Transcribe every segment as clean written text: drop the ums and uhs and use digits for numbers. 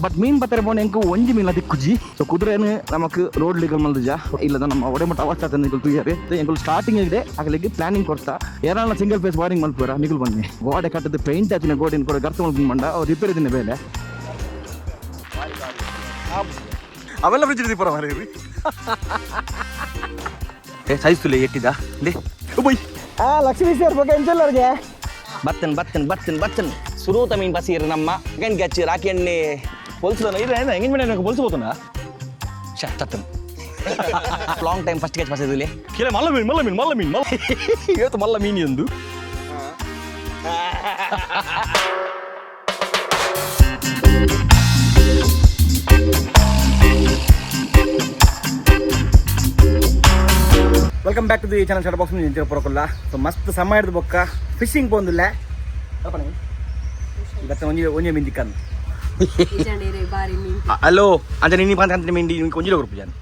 But ಮೀನ್ ಬತ್ತಾರೆ ಬೋನ್ ಎಂಕು ಒಂಜಿ ಮೀನ್ ದಿಕ್ಕುಜಿ so ಕುದುರೆನು ನಮಕ್ road legal ಮಲ್ದಜ ಇಲ್ಲದ ನಮ್ಮ ಒಡೆಮಟ್ಟ ಅವಸ್ಥೆ ನಿಗುಲ್ ತುಯ್ಯಾರೆ ಎಂಕುಲ್ ಸ್ಟಾರ್ಟಿಂಗ್ ಇದೆ ಆಗಲಿಗೆ ಪ್ಲಾನಿಂಗ್ ಕೊಡ್ತಾ ಏನಾಳ ಸಿಂಗಲ್ ಫೇಸ್ ವಾರಿಂಗ್ ಮಲ್ಪುರ ನಿಗುಲ್ ಬನ್ನಿ ಗೋಡೆ ಕಟ್ಟದ ಪೇಂಟ್ ಹಚ್ಚಿನ ಗೋಡಿನ ಕೂಡ ಗರ್ತ ಮಲ್ಪು ಮಂಡ ಅವ್ರು ರಿಪೇರಿ ದಿನ ಬೇಲೆ ಅವೆಲ್ಲ ಫ್ರಿಜ್ ದೀಪರ ಮಾರಿ ಸೈಜ್ ತುಲೆ ಎಟ್ಟಿದ ಲಕ್ಷ್ಮೀ ಸೇರ್ ಬಗ್ಗೆ ಎಂಚಲ್ಲರ್ಗೆ ಬರ್ತನ್ ಸುರೂತ ಮೀನ್ ಬಸೀರ್ ನಮ್ಮ ಗಂಗೆ ಹಚ್ಚಿ ರಾಕಿ ಎಣ್ಣೆ ಪೊಲ್ಸದ ಹೆಂಗಿನ ಮೇಲೆ ಪೊಲ್ಸ್ಬೋತನ ಶತ್ತನ್ ಲಾಂಗ್ ಟೈಮ್ ಫಸ್ಟ್ ಕ್ಯಾಚ್ ಬಸಿದಿಲ್ಲ ಕೇಳ ಮಲ್ಲ ಮೀನ್ ಇವತ್ತು ಮಲ್ಲ ಮೀನು ಎಂದು welcome back to the channel short box ನಿಂತಿರೋ ಪರಕಲ್ಲ ಸೊ ಮಸ್ತ್ ಸಮಯದ ಬೊಕ್ಕ ಫಿಶಿಂಗ್ ಪೋಂದಿಲ್ಲ ಇವತ್ತು ಒಂಜೆ ಮೀನ್ ದಿಕ್ಕಂದು ಹಲೋ ಅಂತ ನೀನು ಬಂತ ಮೀನ್ ಕೊಂಜಿಲ ಗ್ರೂಪ್ ಜಾನ್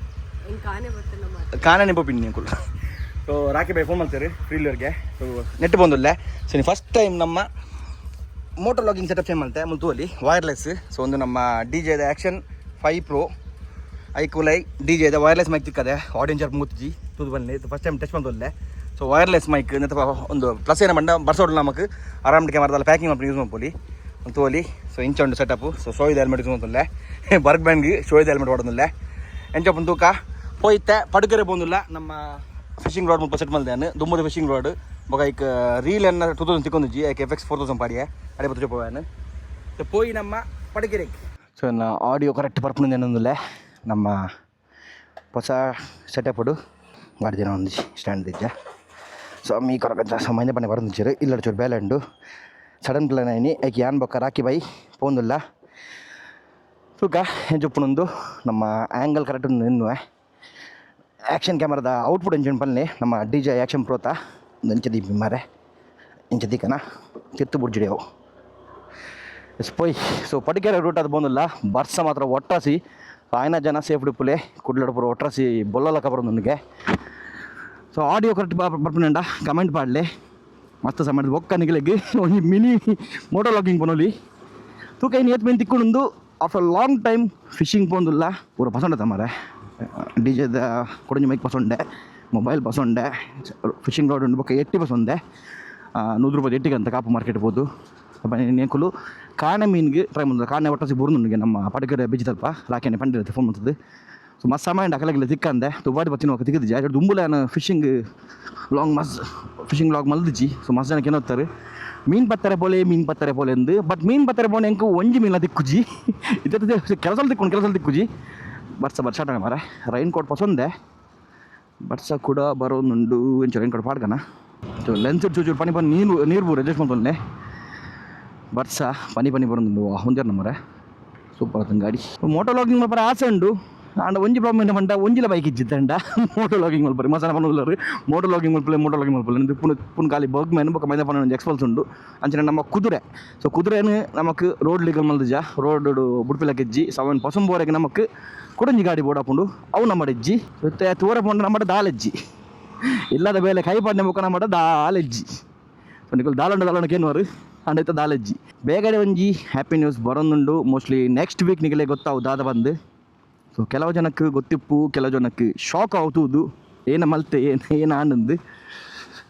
ಕಾಣನೆ ಪೋಪಿನಿ ನೀವು ಕೂಡ ಸೊ ರಾಕಿ ಬೈ ಫೋನ್ ಮಾಡ್ತೀರಿ ಫ್ರೀಲರ್ಗೆ ಸೊ ನೆಟ್ ಬಂದಿಲ್ಲ ಸೊ ನೀವು ಫಸ್ಟ್ ಟೈಮ್ ನಮ್ಮ ಮೋಟರ್ ಲಾಗಿಂಗ್ ಸೆಟಪ್ ಏನು ಮಾಡ್ತೆ ಮುಲ್ತುವಲ್ಲಿ ವೈರ್ಲೆಸ್ ಸೊ ಒಂದು ನಮ್ಮ ಡಿ ಜೆದ ಆ್ಯಕ್ಷನ್ 5 Pro ಐಕುಲೈ ಡಿ ಜೆದ ವೈರ್ಲೆಸ್ ಮೈಕ್ ತಿಕ್ಕದೆ ಆಡಿಯನ್ಸ್ ಜರ್ಪ್ ಮೂತ್ಜಿ ತೂದು ಬನ್ನಿ ಫಸ್ಟ್ ಟೈಮ್ ಟಚ್ ಬಂದೊಲ್ಲೆ ಸೊ ವೈರ್ಲೆಸ್ ಮೈಕ್ ಒಂದು ಪ್ಲಸ್ ಏನ ಬಂಡ ಬರ್ಸೋಡು ನಮಗೆ ಆರಾಮ್ ಕ್ಯಾಮರಾದಲ್ಲ ಪ್ಯಾಕಿಂಗ್ ಮಾಡಿ ಯೂಸ್ ಮಾಡ್ಬೋದು ತೋಲಿ ಸೊ ಇಂಚ ಉಂಡು ಸೆಟಪ್ಪು ಸೊ ಶೋಯಿದ ಹೆಲ್ಮೆಟ್ ಯೂಸ್ ಮಾಡ್ತಲ್ಲೇ ಬರ್ಗ್ ಬ್ಯಾಂಡ್ಗೆ ಶೋಯಿದ ಹೆಲ್ಮೆಟ್ ಹೊಡೋದಿಲ್ಲ ಎಂಚಪ್ಪ ತೂಕ ಪೋಯ್ತೆ ಪಡುಕೆರೆ ಬಂದಿಲ್ಲ ನಮ್ಮ ಫಿಶಿಂಗ್ ರಾಡ್ ಮುಲ್ಪ ಸೆಟ್ ಮಾಡಿದೆ ದುಮ್ಮದ ಫಿಶಿಂಗ್ ರಾಡ್ ಬೊಕ ಈಗ ರೀಲ್ ಎನ್ನ 2000 ತಿಕ್ಕೊಂದಿಜ್ಜಿ ಯಾಕೆ FX 4000 ಪಾಡಿಯೇ ಅಡೆ ಬತ್ತು ಪೋಯಾನು ಸೊ ಪೋಯಿ ನಮ್ಮ ಪಡುಕೆರೆಗೆ ಸೊ ನಾ ಆಡಿಯೋ ಕರೆಕ್ಟ್ ಬರ್ಪುಂದು ಏನೊಂದಿಲ್ಲ ನಮ್ಮ ಹೊಸ ಸೆಟಪ್ ಮಾಡಿದ್ದೇನೆ ಒಂದು ಸ್ಟ್ಯಾಂಡ್ ಇದ್ದ ಸೊ ಮೀ ಕೊರಕ ಮೈಂದ ಪನೆ ಬರಂದಿಚ್ಚಾರು ಇಲ್ಲ ಚೂರು ಬೇಲೆ ಉಂಡು ಸಡನ್ ಪ್ಲಾನ್ ಆಯ್ನಿ ಐಕೆ ಯಾನ್ ಬೊಕ್ಕ ರಾಕಿ ಬೈ ಪೋಂದಿಲ್ಲ ತೂಕ ಎಂಚುಪ್ಪುನೊಂದು ನಮ್ಮ ಆ್ಯಂಗಲ್ ಕರೆಕ್ಟ್ ನಿನ್ನುವೆ ಆ್ಯಕ್ಷನ್ ಕ್ಯಾಮರಾದ ಔಟ್ಪುಟ್ ಎಂಚುಂಡು ಪಲ್ಲೆ ನಮ್ಮ ಡಿ ಜೆ ಆ್ಯಕ್ಷನ್ ಪ್ರೋತ ಒಂದು ಇಂಚ ದೀಪಿ ಮಾರೆ ಇಂಚ ದೀಕನ ತಿತ್ತು ಬುಡ್ಜಿಡಿಯವು ಎಸ್ ಪೋಯ್ ಸೊ ಪಡಿಕೆರೆ ರೂಟ್ ಅದು ಬಂದಿಲ್ಲ ಬರ್ಸ ಮಾತ್ರ ಒಟ್ಟಾಸಿ ಆಯ್ನ ಜನ ಸೇಫ್ಟಿ ಪುಲೆ ಕುಡ್ಲಡ ಪುರ ಒಟ್ರಾಸಿ ಬೊಲ್ಲಕ ಬರೋದು ನನಗೆ ಸೊ ಆಡಿಯೋ ಕರೆಕ್ಟ್ ಬರ್ಪುಂಡ ಕಮೆಂಟ್ ಮಾಡಲಿ ಮಸ್ತ್ ಸಮಯ ಒಕ್ಕ ನಿಗಲಿಗೆ ಒಂದು ಮಿನಿ ಮೋಟೋ ಲಾಗಿಂಗ್ ಪೊನೊಲಿ ತೂಕ ಇನ್ನು ಏತ್ ಮೀನು ತಿಕ್ಕೊಂಡು ಆಫ್ಟರ್ ಲಾಂಗ್ ಟೈಮ್ ಫಿಶಿಂಗ್ ಪೋಂದಿಲ್ಲ ಪೂರ ಪಸಂಡೆ ತಮ್ಮರೆ ಡಿ ಜೆದ ಕೊಡಂಜಿ ಮೈಕ್ ಪಸೊಂಡೆ ಮೊಬೈಲ್ ಪಸೊಂಡೆ ಫಿಶಿಂಗ್ ರಾಡ್ ಉಂಡು ಬೊಕ್ಕ 80 ಪಸೊಂದೆ 100 ರೂಪಾಯಿ ಎಟ್ಟಿಗಂತ ಕಾಪು ಮಾರ್ಕೆಟ್ ಹೋದು ನೇಕುಲು ಕಾಣೆ ಮೀನಿಗೆ ಟ್ರೈ ಮಾಡಿದ್ರೆ ಕಾಣೆ ಒಟ್ಟಾಸಿ ಬುರುನುಂಡಿಗೆ ನಮ್ಮ ಪಡುಕೆರೆ ಬೀಚ್ ತಲ್ಪ ರಾಕೆನೆ ಪಂಡಿರತ್ತೆ ಫೋನ್ ಮಾಡ್ತದೆ ಸೊ ಮಸ್ತ್ ಸಮಯ ಅಕಲಾಗಿಲ್ಲ ತಿಕ್ಕಂದೆ ತುಬಾಡಿ ಬತ್ತಿನ ಹೋಗಿ ತಿಕ್ಕಿದ್ಜಿ ಅದ್ರ ದುಂಬುಲ ಫಿಶಿಂಗ್ ಲಾಗ್ ಮಲ್ದಿಜ್ಜಿ ಸೊ ಮಸ್ತ್ ಜನಕ್ಕೆ ಏನು ಹೋಗ್ತಾರೆ ಮೀನು ಬತ್ತಾರೆ ಪೋಲೆ ಎಂದು ಬಟ್ ಮೀನು ಬತ್ತಾರೆ ಬೋನ್ ಎಂಕು ಒಂಜಿ ಮೀನ ದಿಕ್ಕುಜಿ ಇದ್ರ ಕೆಲಸ ತಿಕ್කුಜಿ ಬರ್ಸ ಮಾರ ರೈನ್ ಕೋಟ್ ಪಸೊಂದೆ ಬರ್ಸ ಕೂಡ ಬರೋನುಂಡು ಎಂಚು ರೈನ್ ಕೋಟ್ ಪಾಡ್ಕನ ಸೊ ಲೆನ್ಸ್ ಚೂಚೂರು ಪನಿ ನೀರು ಬೂರ ಅಡ್ಜಸ್ಟ್ ಮಾಡ್ತೊಂಡೆ ಬರ್ಸ ಪನಿ ಬರೋದು ಹೊಂದಿರ ನಮ್ಮರೆ ಸೂಪರ್ ಆತನ ಗಾಡಿ ಮೋಟೋ ಲಾಗಿಂಗ್ ಮಲ್ಪರ ಆಸೆ ಉಂಡು ಅಂಡ ಒಂಜಿ ಪ್ರಾಬ್ಲಮ್ ಏನು ಪಂಡ ಒಂಜಿಲ ಬೈಕ್ ಇಜ್ಜಿತ್ತಂಡ ಮೋಟೋ ಲಾಗಿಂಗ್ ಮಲ್ಪರಿ ಮಸಾಲ ಪನ್ನೋಲ್ಲರು ಮೋಟೋ ಲಾಗಿಂಗ್ ಮಲ್ಪಲೆ ಪುನ್ ಖಾಲಿ ಬರ್ಗ್ ಮ್ಯಾನ್ ಬೊಕ್ಕ ಮೈದ ಪನ್ನ ಒಂದು ಎಕ್ಸ್ಪಲ್ಸ್ ಉಂಡು ಅಂಚನೆ ನಮ್ಮ ಕುದುರೆ ಸೊ ಕುದುರೆನು ನಮಕ್ ರೋಡ್ ಲೀಗಲ್ ಮಲ್ದಜ ರೋಡ್ ಬುಡ್ಪಿಲಕ್ಕೆ ಇಜ್ಜಿ 7 ಪಸಂಬೋರೆಗೆ ನಮಕ್ ಕೊಡಂಜಿ ಗಾಡಿ ಬೋಡಾಪುಂಡು ಅವು ನಮ್ಮ ಇಜ್ಜಿ ಮತ್ತೆ ತೋರ ಪಂಡ ನಮ್ಮ ದಾಲೆಜ್ಜಿ ಇಲ್ಲದ ಬೇಲೆ ಕೈ ಪಂಡೆ ಮುಖ ನಮ್ಮ ದಾಲೆಜ್ಜಿ ಸೊ ನಿಕಲ್ ದಾಲಂಡ ಕೇನುವರು ಅಂಡೈತ ದಾಲೆಜ್ಜಿ ಬೇಗಡೆ ಒಂಜಿ ಹ್ಯಾಪಿ ನ್ಯೂಸ್ ಬರೋದುಂಡು ಮೋಸ್ಟ್ಲಿ ನೆಕ್ಸ್ಟ್ ವೀಕ್ ನಿಗಲೇ ಗೊತ್ತಾವು ದಾದ ಬಂದು ಸೊ ಕೆಲವು ಜನಕ್ಕೆ ಗೊತ್ತಿಪ್ಪು ಕೆಲವು ಜನಕ್ಕೆ ಶಾಕ್ ಆಗುವುದು ಏನು ಮಲ್ತೆ ಏನು ಆನಂದ್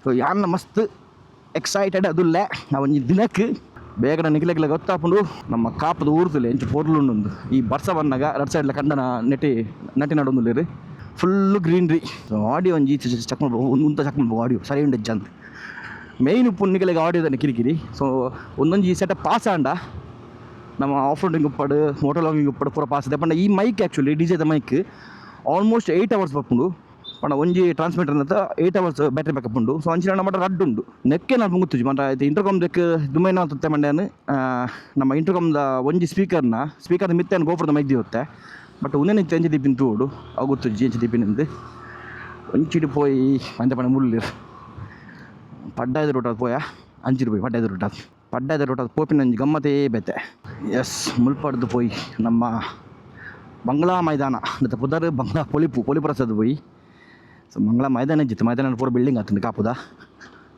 ಸೊ ಯಾನ ಮಸ್ತ್ ಎಕ್ಸೈಟೆಡ್ ಅದುಲ್ಲ ಆ ಒಂಜಿ ದಿನಕ್ಕೆ ಬೇಗಡೆ ನಿಗಲೆಗ್ಲ ಗೊತ್ತಾಪುಂಡು ನಮ್ಮ ಕಾಪದ ಊರ್ದುಲೆ ಎಂಚು ಪೊರ್ಲುಂಡು ಈ ಬರ್ಸ ಬಂದಾಗ ರೆಡ್ ಸೈಡ್ಲ ಕಂಡನ ನಟಿ ನಡೊಂದುಲ್ಲೇರಿ ಫುಲ್ಲು ಗ್ರೀನ್ರಿ ಸೊ ಆಡಿಯೋ ಒಂಜಿ ಚೆಕ್ ಮಾಡ್ಬೋದು ಉಂತ ಚೆಕ್ ಮಾಡ್ಬೋದು ಆಡಿಯೋ ಸರಿ ಉಂಡು ಹೆಜ್ಜೆ ಅಂತ ಮೇಯ್ನ್ ಪುಣ್ಣಿಗಳಿಗೆ ಆಡಿಯೋದನ್ನು ಕಿರಿಕಿರಿ ಸೊ ಒಂದೊಂದು ಈ ಸೆಟಪ್ ಪಾಸ್ ಆಂಡ ನಮ್ಮ ಆಫ್ ರೋಡಿಂಗ್ ಉಪ್ಪಡು ಮೋಟೋ ಲಾಗಿಂಗ್ ಉಪ್ಪಡು ಪೂರ ಪಾಸ್ ಇದೆ ಪಂಡ ಈ ಮೈಕ್ ಆ್ಯಕ್ಚುಲಿ ಡಿ ಜೆದ ಮೈಕ್ ಆಲ್ಮೋಸ್ಟ್ 8 hours ಬರ್ಪುಂಡು ಪಂಡ ಒಂಜಿ ಟ್ರಾನ್ಸ್ಮಿಟರ್ ಅಂತ 8 hours ಬ್ಯಾಟ್ರಿ ಬ್ಯಾಕಪ್ ಉಂಡು ಸೊ ಅಂಚಿನ ನಮ್ಮ ರಡ್ ಉಂಡು ನೆಕ್ಕೆ ನಾನು ಮುಗುತ್ತುಜಿ ಮಂಟ ಇದು ಇಂಟರ್ಕಾಮ್ ದಕ್ಕೆ ದುಮ್ಮೈನ ತುತ್ತೆ ಮಂಡ್ಯಾನು ನಮ್ಮ ಇಂಟರ್ಕಾಮ್ದ ಒಂಜಿ ಸ್ಪೀಕರ್ದ ಮಿತ್ತೇನು ಗೋಪುರದ ಮೈಕ್ ದಿವತ್ತೆ ಬಟ್ ಒಂದೇ ಎಂಚು ದೀಪಿನ ತೂಡು ಆಗುತ್ತುಜ್ಜಿ ಎಂಚು ದೀಪಿನಿಂದ ಒಂಚಿಡು ಪೋಯಿ ಅಂಚ ಪಂಡ ಮುಳ್ಳಿರು ಪಡ್ಡಾಯ್ದ ರೂಟ್ ಅದು ಪೋಯ 5 ರೂಪಾಯಿ ಪಡ್ಡಾಯ್ದ ರೂಟ್ ಅದು ಪೋಪಿನ ಒಂಜಿ ಗಮ್ಮತ್ತೇ ಬೇತೆ ಎಸ್ ಮುಲ್ಪಡ್ದು ಪೋಯಿ ನಮ್ಮ ಬಂಗ್ಲಾ ಮೈದಾನ ಮತ್ತು ಪುದರ್ ಬಂಗ್ಲಾ ಪೊಲಿಪುರಸದು ಪೋಯಿ ಸೊ ಮಂಗ್ಲಾ ಮೈದಾನ ಇದ್ದಿತ್ತು ಮೈದಾನ ಪೂರ ಬಿಲ್ಡಿಂಗ್ ಆತಂದು ಕಾಪುದ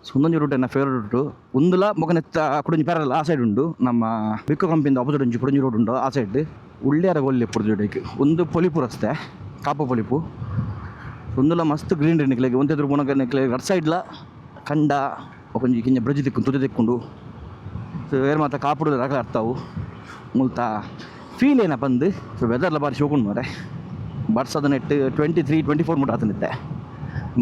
ಸುಂದೊಂಜಿ ರೂಟ್ ನನ್ನ ಫೇವ್ರೇಟ್ ರೂಟು ಒಂದುಲ ಮೊಗನೆತ್ತ ಕುಡಂಜಿ ಪೇರಲ್ಲ ಆ ಸೈಡ್ ಉಂಡು ನಮ್ಮ ಬಿಕ್ಕು ಕಂಪಿಂದ ಆಪೋಸಿಟ್ ಒಂಜಿ ಕುಡಂಜಿ ರೋಡ್ ಉಂಡು ಆ ಸೈಡ್ ಉಳ್ಳ್ಯಾರ ಗೋಲ್ಲಿ ಎప్పుడు ಜೋಡಿಗೆ ಒಂದು ಪೊಲಿಪು ರಸ್ತೆ ಕಾಪ ಪೊಲಿಪು ಒಂದುಲ ಮಸ್ತ್ ಗ್ರೀನರಿ ನಿಕ್ಲೆಗೆ ಒಂತೆದ್ರು ಪುನಗ ನಿಕ್ಲೆಗೆ ಅಟ್ ಸೈಡ್ಲ ಕಂಡ ಒಂಜಿ ಕಿಂಜ ಬ್ರಿಡ್ಜ್ ತಿಕ್ಕು ತುದಿ ತಿಕ್ಕೊಂಡು ಸೊ ಏನು ಮಾತ್ರ ಕಾಪುಡು ರಗಲ ಅರ್ತಾವು ಮುಲ್ತಾ ಫೀಲ್ ಏನಪ್ಪ ಅಂದು ಸೊ ವೆದರ್ಲ ಬಾರಿ ಶೋಕೊಂಡು ಮಾರೆ ಬರ್ಸದ ನೆಟ್ 23-24 ಮುಟ್ಟ ಆತನಿದ್ದೆ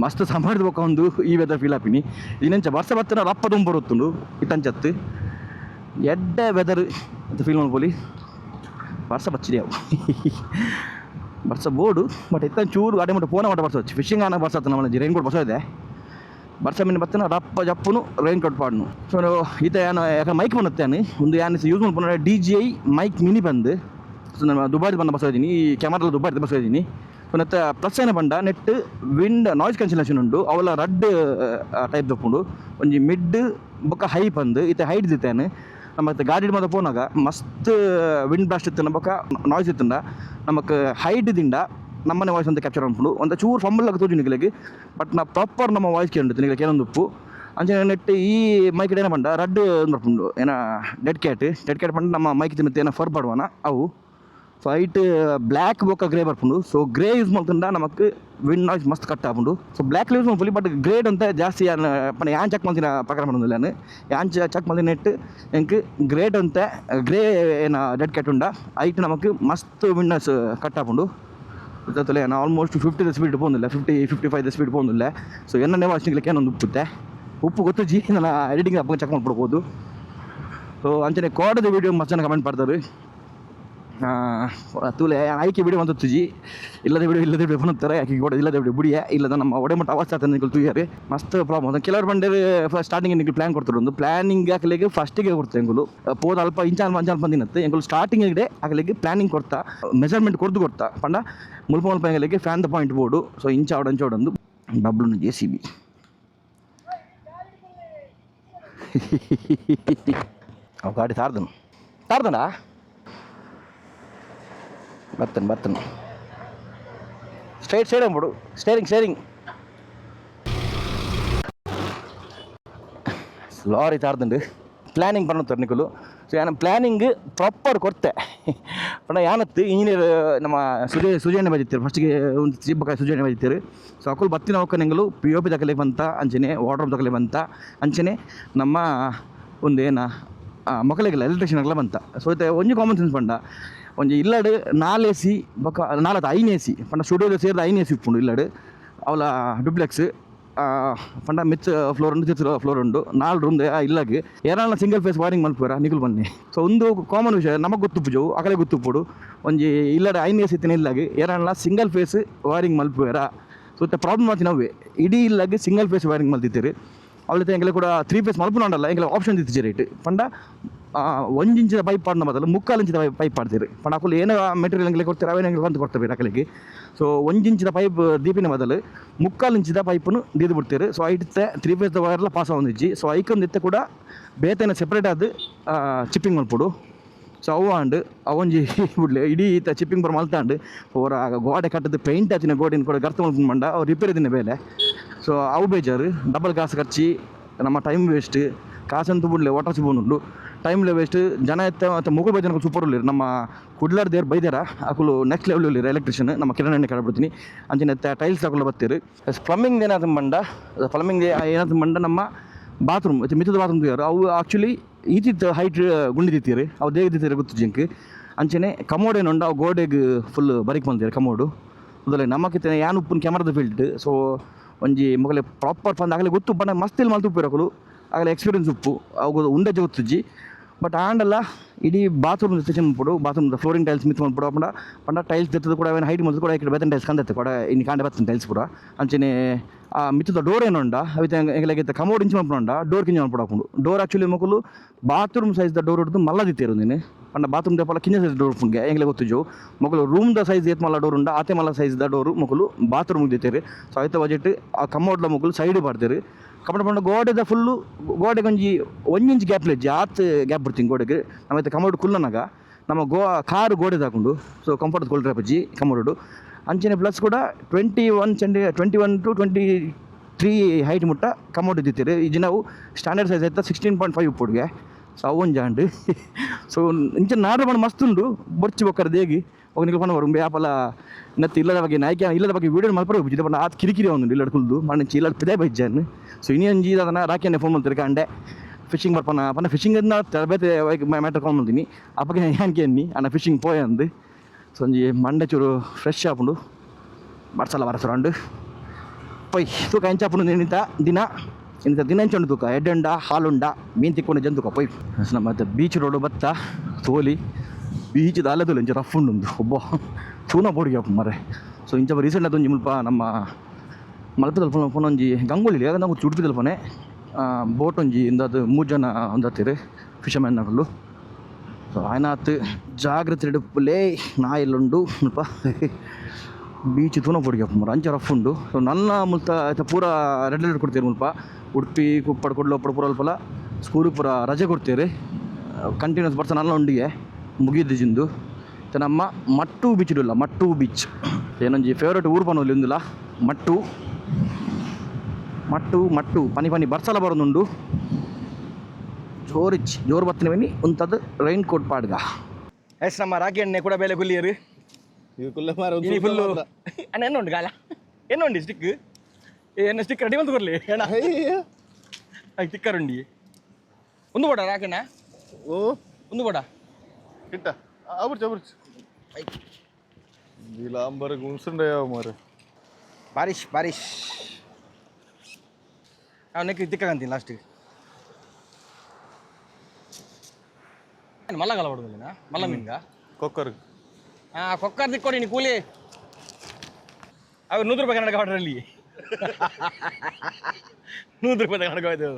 ಮಸ್ತ್ ಸಂಭಾಳಿದ ಬೊಕ್ಕ ಒಂದು ಈ ವೆದರ್ ಫೀಲ್ ಆಪಿನಿ ಇನ್ನಂಚ ಬರ್ಸ ಬರ್ತನ ರಪ್ಪ ತುಂಬ ಬರುತ್ತುಂಡು ಇತ್ತಂಚತ್ತು ಎಡ್ಡೆ ವೆದರ್ ಅಂತ ಫೀಲ್ ಮಾಡ್ಬೋಲಿ ಬರ್ಸ ಬಚ್ಚಿದೆ ಅವು ಬರ್ಸ ಬೋರ್ಡು ಬಟ್ ಇತ್ತಂಚ ಚೂರು ಗಾಡಿ ಮಟ್ಟ ಫೋನ ಮಟ್ಟ ಬರ್ಸ ಫಿಶಿಂಗ್ ಆನ ಬರ್ಸ ನಮ್ಮ ರೈನ್ ಕೋಟ್ ಬರ್ಸ ಇದೆ ಬರ್ಸ ಮೀನು ಬರ್ತನ ರಪ್ಪ ಜಪ್ಪನು ರೈನ್ ಕೋಟ್ ಪಾಡ್ನು ಸೊ ಈತ ಏನು ಯಾಕಂದ್ರೆ ಮೈಕ್ ಬಂದುತ್ತೇನೆ ಒಂದು ಏನು ಯೂಸ್ ಮಾಡ್ಕೊಂಡು DJI ಮೈಕ್ ಮಿನಿ ಬಂದು ಸೊ ನಾನು ದುಬಾರಿ ಬಂದ ಬಸ್ ಹೋಗಿದ್ದೀನಿ ಈ ಕ್ಯಾಮರಾ ದುಬಾರಿ ಬಸ್ ಹೋಗಿದ್ದೀನಿ ಸೊ ನೆತ್ತ ಪ್ಲಸ್ ಏನ ಬಂಡ ನೆಟ್ ವಿಂಡ್ ನಾಯ್ಸ್ ಕ್ಯಾನ್ಸಲೇಷನ್ ಉಂಡು ಅವಳ ರಡ್ ಟೈಪ್ ತಪ್ಪುಂಡು ಒಂಜಿ ಮಿಡ್ ಬೊಕ್ಕ ಹೈ ಬಂದು ಈತ ಹೈಟ್ ದಿತ್ತೇನೆ ನಮಗೆ ಗಾಡಿ ಮಾತ್ರ ಪೋನಾಗ ಮಸ್ತ್ ವಿಂಡ್ ಬ್ಲಾಸ್ಟ್ ಇತ್ತು ಬೊಕ್ಕ ನಾಯ್ಸ್ ಇತ್ತಂಡ ನಮಗೆ ಹೈಟ್ ದಿಂದ ನಮ್ಮನೆ ವಾಯ್ಸ್ ಅಂತ ಕ್ಯಾಪ್ಚರ್ ಮಾಡ್ಕೊಂಡು ಒಂದು ಚೂರು ಫಂಬಲ್ಲಾಗ ತೋಜು ನಿಗಲಿಗೆ ಬಟ್ ನಾ ಪ್ರಾಪರ್ ನಮ್ಮ ವಾಯ್ಸ್ ಕೇಳಿತ್ತು ನಿಗಲಿಗೆ ಏನೊಂದು ಉಪ್ಪು ಅಂಚೆ ನೆಟ್ ಈ ಮೈಕ್ ಏನ ಬಂಡ ರಡ್ ನೋಡ್ಕೊಂಡು ಏನ ಡೆಡ್ ಕ್ಯಾಟ್ ಬಂದು ನಮ್ಮ ಮೈಕ್ ತಿನ್ನತ್ತೆ ಏನೋ ಫರ್ ಪಡುವನ ಅವು ಫೈಟ್ ಬ್ಲ್ಯಾಕ್ ಬೊಕ್ಕ ಗ್ರೇ ಬರ್ಪುಂಡು ಸೊ ಗ್ರೇ ಯೂಸ್ ಮಾಡ್ಕೊಂಡ ನಮಗೆ ವಿಂಡ್ ನಾಯ್ಸ್ ಮಸ್ತ್ ಕಟ್ ಆಗ್ಬಿಟ್ಟು ಸೊ ಬ್ಲ್ಯಾಕ್ ಯೂಸ್ ಮಾಡ್ಕೊಳ್ಳಿ ಬಟ್ ಗ್ರೇಡ್ ಅಂತ ಜಾಸ್ತಿ ಪಣ ಯಾನ್ ಚೆಕ್ ಮಾಡ್ತೀನಿ ಪ್ರಕಾರ ಮಾಡೋದಿಲ್ಲ ನಾನು ಯಾನ್ ಚೆಕ್ ಮಾಡ್ತೀನಿ ನೆಟ್ ಎಂಕ್ ಗ್ರೇಡ್ ಅಂತ ಗ್ರೇ ಏನು ಡೆಡ್ ಕ್ಯಾಟ್ ಉಂಡ ಐಟ್ ನಮಗೆ ಮಸ್ತ್ ವಿಂಡ್ ನಾಯ್ಸ್ ಕಟ್ ಆಗ್ಬಿಟ್ಟು ಗೊತ್ತಲ್ಲ ನಾನು ಆಲ್ಮೋಸ್ಟ್ 50 ಸ್ಪೀಡ್ പോകുന്നിಲ್ಲ 50-55 ಸ್ಪೀಡ್ പോകുന്നിಲ್ಲ ಸೊ ಎಣ್ಣೆ ವಾಚ್ನಿಗ್ಲಿಕ್ಕೆ ಏನೊಂದು ಉಪ್ಪುತ್ತೆ ಉಪ್ಪು ಗೊತ್ತು ಜಿ ನಾನು ಎಡಿಟಿಂಗ್ ಅಪ್ಪ ಚೆಕ್ ಮಾಡ್ಬಿಡ್ಬೋದು ಸೊ ಅಂಚನೆ ಕೋಡದ ವೀಡಿಯೋ ಮಸ್ತ್ ಜನ ಕಮೆಂಟ್ ಮಾಡ್ತಾರೆ ತೂಲೆ ಆಯ್ಕೆ ವಿಡಿಯೋ ಒಂದು ತುಜಿ ಇಲ್ಲದ ವಿಡಿಯೋ ಬಂತಾರೆ ಯಾಕೆ ಗೋಡ ಇಲ್ಲದ ವಿಡಿಯೋ ಬುಡಿಯ ಇಲ್ಲದ ನಮ್ಮ ಒಡೆಮಟ್ಟ ಅವಸ್ಥೆ ನಿಗಳು ತುಯ್ಯಾರೆ ಮಸ್ತ್ ಪ್ರಾಬ್ಲಮ್ ಕೆಲವರು ಬಂದರೆ ಸ್ಟಾರ್ಟಿಂಗ್ ನಿಮಗೆ ಪ್ಲ್ಯಾನ್ ಕೊಡ್ತಾರೆ ಒಂದು ಪ್ಲ್ಯಾನಿಂಗ್ ಹಾಕಲಿಕ್ಕೆ ಫಸ್ಟಿಗೆ ಕೊಡ್ತಾರೆ ಎಂಗಳು ಪೋದ ಅಲ್ಪ ಅಂಚಾಲ್ ಬಂದಿನತ್ತೆ ಎಂಗಳು ಸ್ಟಾರ್ಟಿಂಗ್ ಹಾಕಲಿಕ್ಕೆ ಪ್ಲ್ಯಾನಿಂಗ್ ಕೊಡ್ತಾ ಮೆಜರ್ಮೆಂಟ್ ಕೊಡ್ತಾ ಪಂಡ ಮುಲ್ಪ ಎಂಗಲಿಗೆ ಫ್ಯಾನ್ ದ ಪಾಯಿಂಟ್ ಬೋರ್ಡು ಸೊ ಇಂಚೋಡಂದು ಬಬ್ಲು JCB ಅವು ಗಾಡಿ ತಾರ್ದನಾ ಬರ್ತನು ಸ್ಟ್ರೈಟ್ ಅಂದ್ಬಿಡು ಸ್ಟೇರಿಂಗ್ ಲಾರಿ ತಾರ್ದುಂಡು ಪ್ಲ್ಯಾನಿಂಗ್ பண்ணுತ್ತಾರೆ ನಿಕಲು ಸೊ ನಾನು ಪ್ಲ್ಯಾನಿಂಗ್ ಪ್ರಾಪರ್ ಕೊಡ್ತೆ ಪಣ ಯಾನತ್ತು ಇಂಜಿನಿಯರ್ ನಮ್ಮ ಸುಜಯಣ್ಣ ಬಜಿತ್ತಾರೆ ಫಸ್ಟಿಗೆ ಒಂದು ಚಿಬ್ಬಕಾಯಿ ಸುಜಯಣ್ಣ ಬಜಿತ್ತಾರೆ ಸೊ ಅಕುಲು ಬತ್ತಿನ ಅವಕ್ಕ ನಿಂಗಲು POP ತಕಲೆ ಬಂತ ಅಂಚನೆ ವಾರ್ಡ್ರೋಬ್ ತಕಲೆ ಬಂತ ಅಂಚನೆ ನಮ್ಮ ಒಂದು ಏನ ಮಕ್ಕಳಿಗೆಲ್ಲ ಎಲೆಕ್ಟ್ರಿಷಿಯನ್ಗೆಲ್ಲ ಬಂತ ಸೊ ಇದು ಒಂಜಿ ಕಾಮನ್ ಸೆನ್ಸ್ ಪಂಡ ಒಂಜಿ ಇಲ್ಲಡು 4 AC ಬೊಕ್ಕ 4 5 AC ಪಂಡ ಸ್ಟುಡಿಯೋದ ಸೇರಿದ 5 AC ಉಪ್ಪುಂಡು ಇಲ್ಲಡು ಅವಳ ಡುಪ್ಲೆಕ್ಸ್ ಪಂಡ ಮಿಚ್ ಫ್ಲೋರ್ ಉಂಡು ಚಿತ್ರ ಫ್ಲೋರ್ ಉಂಡು 4 ರೂಮ್ ಇಲ್ಲಾಗಿ ಏನಾಳ ಸಿಂಗಲ್ ಫೇಸ್ ವಾರಿಂಗ್ ಮಲ್ಪುರ ನಿಕುಲು ಬನ್ನಿ ಸೊ ಒಂದು ಕಾಮನ್ ವಿಷಯ ನಮಗೆ ಗೊತ್ತುಪ್ಪು ಅಕಲೆ ಗೊತ್ತುಪ್ಪುಡು ಒಂಜಿ ಇಲ್ಲಡು 5 AC ಇತ್ತಿನ ಇಲ್ಲಾಗಿ ಏನಾಳ ಸಿಂಗಲ್ ಫೇಸ್ ವಾರಿಂಗ್ ಮಲ್ಪುರ ಸೊ ಇತ್ತ ಪ್ರಾಬ್ಲಮ್ ಆತಿ ನಾವೇ ಇಡೀ ಇಲ್ಲಾಗಿ ಸಿಂಗಲ್ ಫೇಸ್ ವಾರಿಂಗ್ ಮಲ್ತಿದ್ದೀರಿ ಅವಳಿತ ಎಂಗಲೆ ಕೂಡ 3 ಫೇಸ್ ಮಲ್ಪುನಲ್ಲ ಎಂಗಲೆ ಆಪ್ಷನ್ ಇತ್ತು ರೇಟ್ ಪಂಡ 1 ಇಂಚಿದ ಪೈಪ್ ಪಾಡಿನ ಬದಲು 3/4 ಇಂಚಿದ ಪೈಪ್ ಪಾಡ್ತೀರಿ ಪಂಡ ಅಕುಲು ಏನೋ ಮೆಟೀರಿಯಲ್ ಎಂಗಲೆ ಕೊಡ್ತೀರಿ ಅವೇ ಎಂಗಲೆ ಬಂದು ಕೊಡ್ತೇವೆ ಅಕಲಿಗೆ ಸೊ 1 ಇಂಚಿದ ಪೈಪ್ ದೀಪಿನ ಬದಲು 3/4 ಇಂಚಿದ ಪೈಪನ್ನು ದೀದು ಬಿಡ್ತೀರಿ ಸೊ ಐಟತ್ತೆ 3 ಫೇಸ್ ವೈರ್ಲ ಪಾಸ್ ಆಗೊಂದಿಜ್ಜಿ ಸೊ ಐಕೊಂದು ಇತ್ತೆ ಕೂಡ ಬೇತೇನ ಸೆಪ್ರೇಟ್ ಆದ ಚಿಪ್ಪಿಂಗ್ ಮಲ್ಪುಡು ಸೊ ಅವು ಆಂಡು ಅವೊಂಜಿ ಬಿಡ್ಲೆ ಇಡೀ ಈತ ಚಿಪ್ಪಿಂಗ್ ಬರ ಮಲ್ತಾಂಡು ಅವರ ಗೋಡೆ ಕಟ್ಟದು ಪೇಂಟ್ ಹಚ್ಚಿನ ಗೋಡೆನ ಕೂಡ ಗರ್ತ ಮಲ್ಪುಂಡು ಮಂಡ ಅವ್ರು ರಿಪೇರಿ ದಿನ ಬೇಲೆ ಸೊ ಅವು ಬೇಜಾರು ಡಬಲ್ ಕಾಸು ಖರ್ಚಿ ನಮ್ಮ ಟೈಮ್ ವೇಸ್ಟ್ ಕಾಸಂತೂ ಬಿಡ್ಲೆ ಒಟ್ಟಾಸಿ ಬೋನುಂಡು ಟೈಮ್ಲೆ ವೇಸ್ಟ್ ಜನ ಎತ್ತ ಮತ್ತು ಮುಗುಳು ಬೈದನ ಸೂಪರ್ ಉಳ್ಳಿರು ನಮ್ಮ ಕುಡ್ಲಾರ್ ದೇವ್ರು ಬೈದಾರ ಅಕುಲು ನೆಕ್ಸ್ಟ್ ಲೆವೆಲ್ ಉಳ್ಳಿರು ಎಲೆಕ್ಟ್ರಿಷಿಯನ್ ನಮ್ಮ ಕಿರಣ್ ಕಳ್ಬಿಡ್ತೀನಿ ಅಂಚಿನ ಎತ್ತ ಟೈಲ್ಸ್ ಹಾಕೊಂಡು ಬರ್ತೀರಿ ಪ್ಲಮ್ಮಿಂಗ್ ಏನಾದ್ರು ಮಂಡ ಪ್ಲಮ್ಮಿಂಗ್ ಏನಾದ್ರು ಮಂಡ ನಮ್ಮ ಬಾತ್ರೂಮ್ ಮಿತ್ತದ ಬಾತ್ರೂಮ್ ತಿಂಗಾರು ಅವು ಆ್ಯಕ್ಚುಲಿ ಈತಿತ್ತು ಹೈಟ್ ಗುಂಡಿ ತಿತ್ತೀರಿ ಅವು ದೇಗ ತಿತ್ತೀರಿ ಗೊತ್ತು ಜಿಂಕ್ ಅಂಚನೆ ಕಮೋಡ್ ಏನುಂಡು ಅವು ಗೋಡೆಗೆ ಫುಲ್ ಬರೀಕ್ ಬಂದಿರಿ ಕಮೋಡು ಅದಲ್ಲ ನಮ್ಮಕ್ಕಿತ್ತ ಯಾನು ಉಪ್ಪು ಕ್ಯಾಮ್ರಾದ ಫೀಲ್ಡ್ ಸೊ ಒಂಜಿ ಮೊಗಲೆ ಪ್ರಾಪರ್ ಪಂದ್ ಆಗಲೇ ಗೊತ್ತು ಬಣ್ಣ ಮಸ್ತ್ ಇಲ್ಲಿ ಮಲ್ತು ಉಪ್ಪಿರಕಲು ಆಗಲೇ ಎಕ್ಸ್ಪೀರಿಯನ್ಸ್ ಉಪ್ಪು ಅವು ಉಂಡೆ ಗೊತ್ತುಜ್ಜಿ ಬಟ್ ಆಂಡಲ್ಲ ಇಡೀ ಬಾತ್ರೂಮ್ ಸ್ಟೇಷನ್ ಮಾಡ್ಬಿಡು ಬಾತ್ರೂಮ್ ಫ್ಲೋರಿಂಗ್ ಟೈಲ್ಸ್ ಮಿತ್ ಮಾಡ್ಬಿಡು ಪಂಡ ಟೈಲ್ಸ್ ತೆತ್ತದು ಕೂಡ ಏನು ಹೈಟ್ ಮಾಡಿದ್ರು ಕೂಡ ಈ ಕಡೆ ಬೇತನ ಟೈಲ್ಸ್ ಕಂದತ್ತೆ ಕೂಡ ಇನ್ನು ಕಾಂಡೆ ಬರ್ತನೆ ಟೈಲ್ಸ್ ಪೂರ ಅಂಚನೆ ಆ ಮಿತ್ತದ ಡೋರ್ ಏನೊಂಡ ಅವಿತ ಎಂಗಲಾಗೈತೆ ಕಮೋಡ್ ಇಂಚು ಮಾಡ್ಬಿಡೋಂಡ ಡೋರ್ ಕಿಂಜ ಮಾಡ್ಬಿಡಾಕೊಂಡು ಡೋರ್ ಆ್ಯಕ್ಚುಲಿ ಮಕ್ಕಳು ಬಾತ್ರೂಮ್ ಸೈಜ್ದ ಡೋರ್ ಹಿಡಿದು ಮಲ್ಲದಿತ್ತೇರು ನೀನು ಪಂಡ ಬಾತ್ರೂಮ್ ದೇಪಲ್ಲ ಕಿಂಜ ಸೈಜ್ ಡೋರ್ ಪುಂಗೆ ಎಂಗಲೇ ಗೊತ್ತಿಜು ಮಕ್ಕಳು ರೂಮ್ದ ಸೈಜ್ ಏತ್ ಮಲ್ಲ ಡೋರ್ ಉಂಡ ಆತೆ ಮಲ್ಲ ಸೈಜ್ದ ಡೋರು ಮಕ್ಕಳು ಬಾತ್ರೂಮ್ ದಿತ್ತೇರಿ ಸೊ ಆಯ್ತ ಬಜೆಟ್ ಆ ಕಮೋಡ್ಲ ಮಕ್ಕಳು ಸೈಡ್ ಬಾರ್ದೇರಿ ಕಪಡ ಪಂಡ ಗೋಡೆದ ಫುಲ್ಲು ಗೋಡೆಗೆ ಒಂಜಿ ಇಂಚ್ ಗ್ಯಾಪ್ ಲೆಜ್ಜಿ ಆತ್ ಗ್ಯಾಪ್ ಬಿಡ್ತೀನಿ ಗೋಡೆಗೆ ನಮ್ಮೈತೆ ಕಮೋಡ್ ಕುಲ್ಲನಾಗ ನಮ್ಮ ಕಾರು ಗೋಡೆ ಹಾಕೊಂಡು ಸೊ ಕಂಫರ್ಟ್ ಕೊಲ್ರೆ ಅಪ್ಪಜ್ಜಿ ಕಮೋಡು ಅಂಚನೆ ಪ್ಲಸ್ ಕೂಡ 21 to 22 3 ಹೈಟ್ ಮುಟ್ಟ ಕಮೋಡ್ ಇದ್ದಿತ್ತೀರಿ ಈಗ ನಾವು ಸ್ಟ್ಯಾಂಡರ್ಡ್ ಸೈಜ್ ಆಯ್ತಾ 16.5 ಉಪ್ಪುಡ್ಗೆ ಸೊ ಅವೊಂದು ಜಾಂಡು ಸೊ ಇಂಚ ನಾಡು ಮಾಡಿ ಮಸ್ತ್ ಉಂಡು ಬೊರ್ಚಿ ಬೊಕ್ಕರ ದೇಗಿ ಹೋಗಿ ನಿಲ್ಕೊಂಡು ಬರು ಬ್ಯಾಪಲ ನತ್ತು ಇಲ್ಲದ ಬಗ್ಗೆ ನಾಯ್ಕೆ ಇಲ್ಲದ ಬಗ್ಗೆ ವೀಡಿಯೋ ಮಲ್ಪರ ಹೋಗಿ ಬಣ್ಣ ಆತ್ ಕಿರಿಕಿರಿ ಒಂದು ಇಲ್ಲ ಕುಲ್ದು ಮಣ್ಣು ಇಲ್ಲ ಪಿದೆ ಬೈಜಾನು ಸೊ ಇನ್ನೊಂದು ಅದನ್ನು ರಾಕಿಯನ್ನೇ ಫೋನ್ ಮಾಡ್ತಾರೆ ಕಂಡೆ ಫಿಶಿಂಗ್ ಬರ್ಪನ ಪನ್ನ ಫಿಶಿಂಗ್ ತರಬೇತಿ ಮ್ಯಾಟರ್ ಕಾಲ್ ಮಾಡ್ತೀನಿ ಅಪ್ಪಗೆ ಏನ್ಕೆ ಅನ್ನಿ ಅಣ್ಣ ಫಿಶಿಂಗ್ ಪೋಯ ಅಂದು ಸೊ ಒಂಜಿ ಮಂಡೆ ಚೂರು ಫ್ರೆಶ್ ಆಪುಂಡು ಬಡ್ಸಲ್ಲ ಬರಸರಂಡು ಪೈ ತೂಕ ಹೆಂಚಾಪುಂಡು ನಿಂತ ದಿನ ಇಂಥ ದಿನ ಹೆಂಚುಂಡು ತೂಕ ಎಡ್ಡುಂಡ ಹಾಲುಂಡ ಮೀನು ತಿಕ್ಕೊಂಡು ಜಂತೂಕ ಪೈ ಮತ್ತು ಬೀಚ್ ರೋಡು ಬತ್ತ ತೋಲಿ ಬೀಚ್ ದಾಲದಲ್ಲ ಇಂಚ ರಫ್ ಉಂಡು ಒಬ್ಬ ಚೂನ ಬೋಡಿಗೆ ಅಪ್ಪ ಮರೆ ಸೊ ಇಂಚ ರೀಸೆಂಟ್ ಅದೊಂದು ಮುಲ್ಪ ನಮ್ಮ ಮಲ್ಪೆ ತಲ್ಪನ ಒಂಜಿ ಗಂಗೋಲಿ ಆಗ ನಾವು ಉಡುಪಿ ತಲ್ಪನೆ ಬೋಟ್ ಒಂಜಿ ಇಂದದು 3 ಜನ ಒಂದತ್ತಿರು ಫಿಶರ್ಮ್ಯಾನ್ಗಳು ಸೊ ಆಯ್ನಾತ್ ಜಾಗ್ರತೆ ಇಡುಪ್ಪಲೇ ನಾಯಿಲ್ಲುಂಡು ಮುಲ್ಪ ಬೀಚ್ ತೂನ ಬೋಡಿಗೆ ಮರ ಅಂಚ ರಫ್ ಉಂಡು ಸೊ ನನ್ನ ಮುಲ್ತ ಪೂರ ರೆಡ್ ಅಲರ್ಟ್ ಕೊಡ್ತೀರಿ ಮುಲ್ಪ ಉಡುಪಿ ಕುಪ್ಪಡ ಕೊಡ್ಲೊಪ್ಪಡ ಪೂರ ಅಲ್ಪಲ ಸ್ಕೂಲಿಗೆ ಪೂರ ರಜೆ ಕೊಡ್ತೀರಿ ಕಂಟಿನ್ಯೂಸ್ ಬರ್ಸ ನನ್ನ ಉಂಡಿಗೆ ಮುಗಿದಿಜಿಂದು ನಮ್ಮ ಮಟ್ಟು ಬೀಚ್ ಇಡಲ್ಲ ಮಟ್ಟು ಬೀಚ್ ಏನೊಂಜಿ ಫೇವ್ರೇಟ್ ಊರು ಪನೋಲಿ ಒಂದಿಲ್ಲ ಮಟ್ಟು ಮಟ್ಟು ಮಟ್ಟು ಪನಿ ಪನಿ ಬರ್ಸಲ ಬರೋದುಂಡು ಜೋರು ಬತ್ತಿನ ಬನ್ನಿ ಒಂಥದ್ದು ರೈನ್ ಕೋಟ್ ಪಾಡ್ಗ ಎಸ್ ನಮ್ಮ ರಾಕಿ ಎಣ್ಣೆ ಕೂಡ ಬೇಲೆ ಕುಲ್ಲಿಯರು ಫುಲ್ಲು ಅಣ್ಣ ಎನ್ನುಂಡು ಗಾಲ ಎನ್ನುಂಡಿ ಸ್ಟಿಕ್ ಎನ್ನ ಸ್ಟಿಕ್ ರೆಡಿ ಬಂದು ಕೊರಲಿ ಅಣ್ಣ ಸ್ಟಿಕ್ಕರ್ ಉಂಡಿ ಒಂದು ಬೋಡ ರಾಕಣ್ಣ ಓ ಒಂದು ಬೋಡ ಇಟ್ಟ ಅಬರ್ಚ್ ಲಾಂಬರ್ ಗುಂಸುಂಡಯ್ಯ ಮಾರೆ ಬಾರಿಶ್ ನೆಕ್ ತಿಕ್ಕಂತೀನಿ ಲಾಸ್ಟಿಗೆ ಮಲ್ಲಗಾಲ ಹೊಡೆದಿಲ್ಲ ಮಲ್ಲ ಮೀನ್ಗ ಕೊಕ್ಕರ್ ಕೊಕ್ಕರ್ ತಿಕ್ಕೊಡಿ ನೀ ಕೂಲಿ ಅವ್ರು 100 ರೂಪಾಯಿ ಕನ್ನಡಕ ಹೊಡ್ರಲ್ಲಿ 100 ರೂಪಾಯಿ ಕನ್ನಡಕ ಹೋಯ್ತು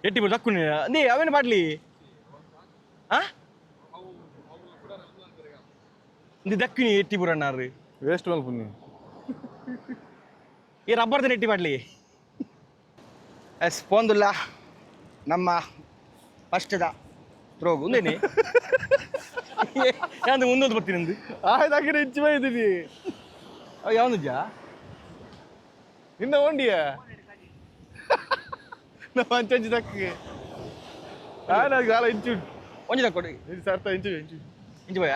ಎಟ್ಟಿ ಬಿಡು ತಕ್ಕು ನೀ ಅವೇನು ಮಾಡಲಿ ದಕ್ಕಿನಿ ಎಟ್ಟಿ ಬುರಣ್ಣಾರು ವೇಸ್ಟ್ ಮಲ್ಪುನಿ ಈ ರಬ್ಬರ್ದ ನೆಟ್ಟಿ ಮಾಡಲಿ ಎಸ್ ಪೋಂದುಲ್ಲ ನಮ್ಮ ಫಸ್ಟ್ದ ರೋಗು ಒಂದೇನಿ ಯಾವ್ದು ಮುಂದೊಂದು ಬರ್ತೀನಿ ಅಂದು ಆಯ್ತಾಕಿನ ಹೆಚ್ಚು ಬೈದೀನಿ ಯಾವನಿದ್ಯಾ ಇನ್ನ ಒಂಡಿಯ ನಮ್ಮ ಅಂಚಂಚು ತಕ್ಕೆ ನಾನು ಗಾಲ ಇಂಚು ಒಂಜಿ ತಕ್ಕೊಡಿ ಸರ್ತ ಇಂಚು ಇಂಚು ಭಯ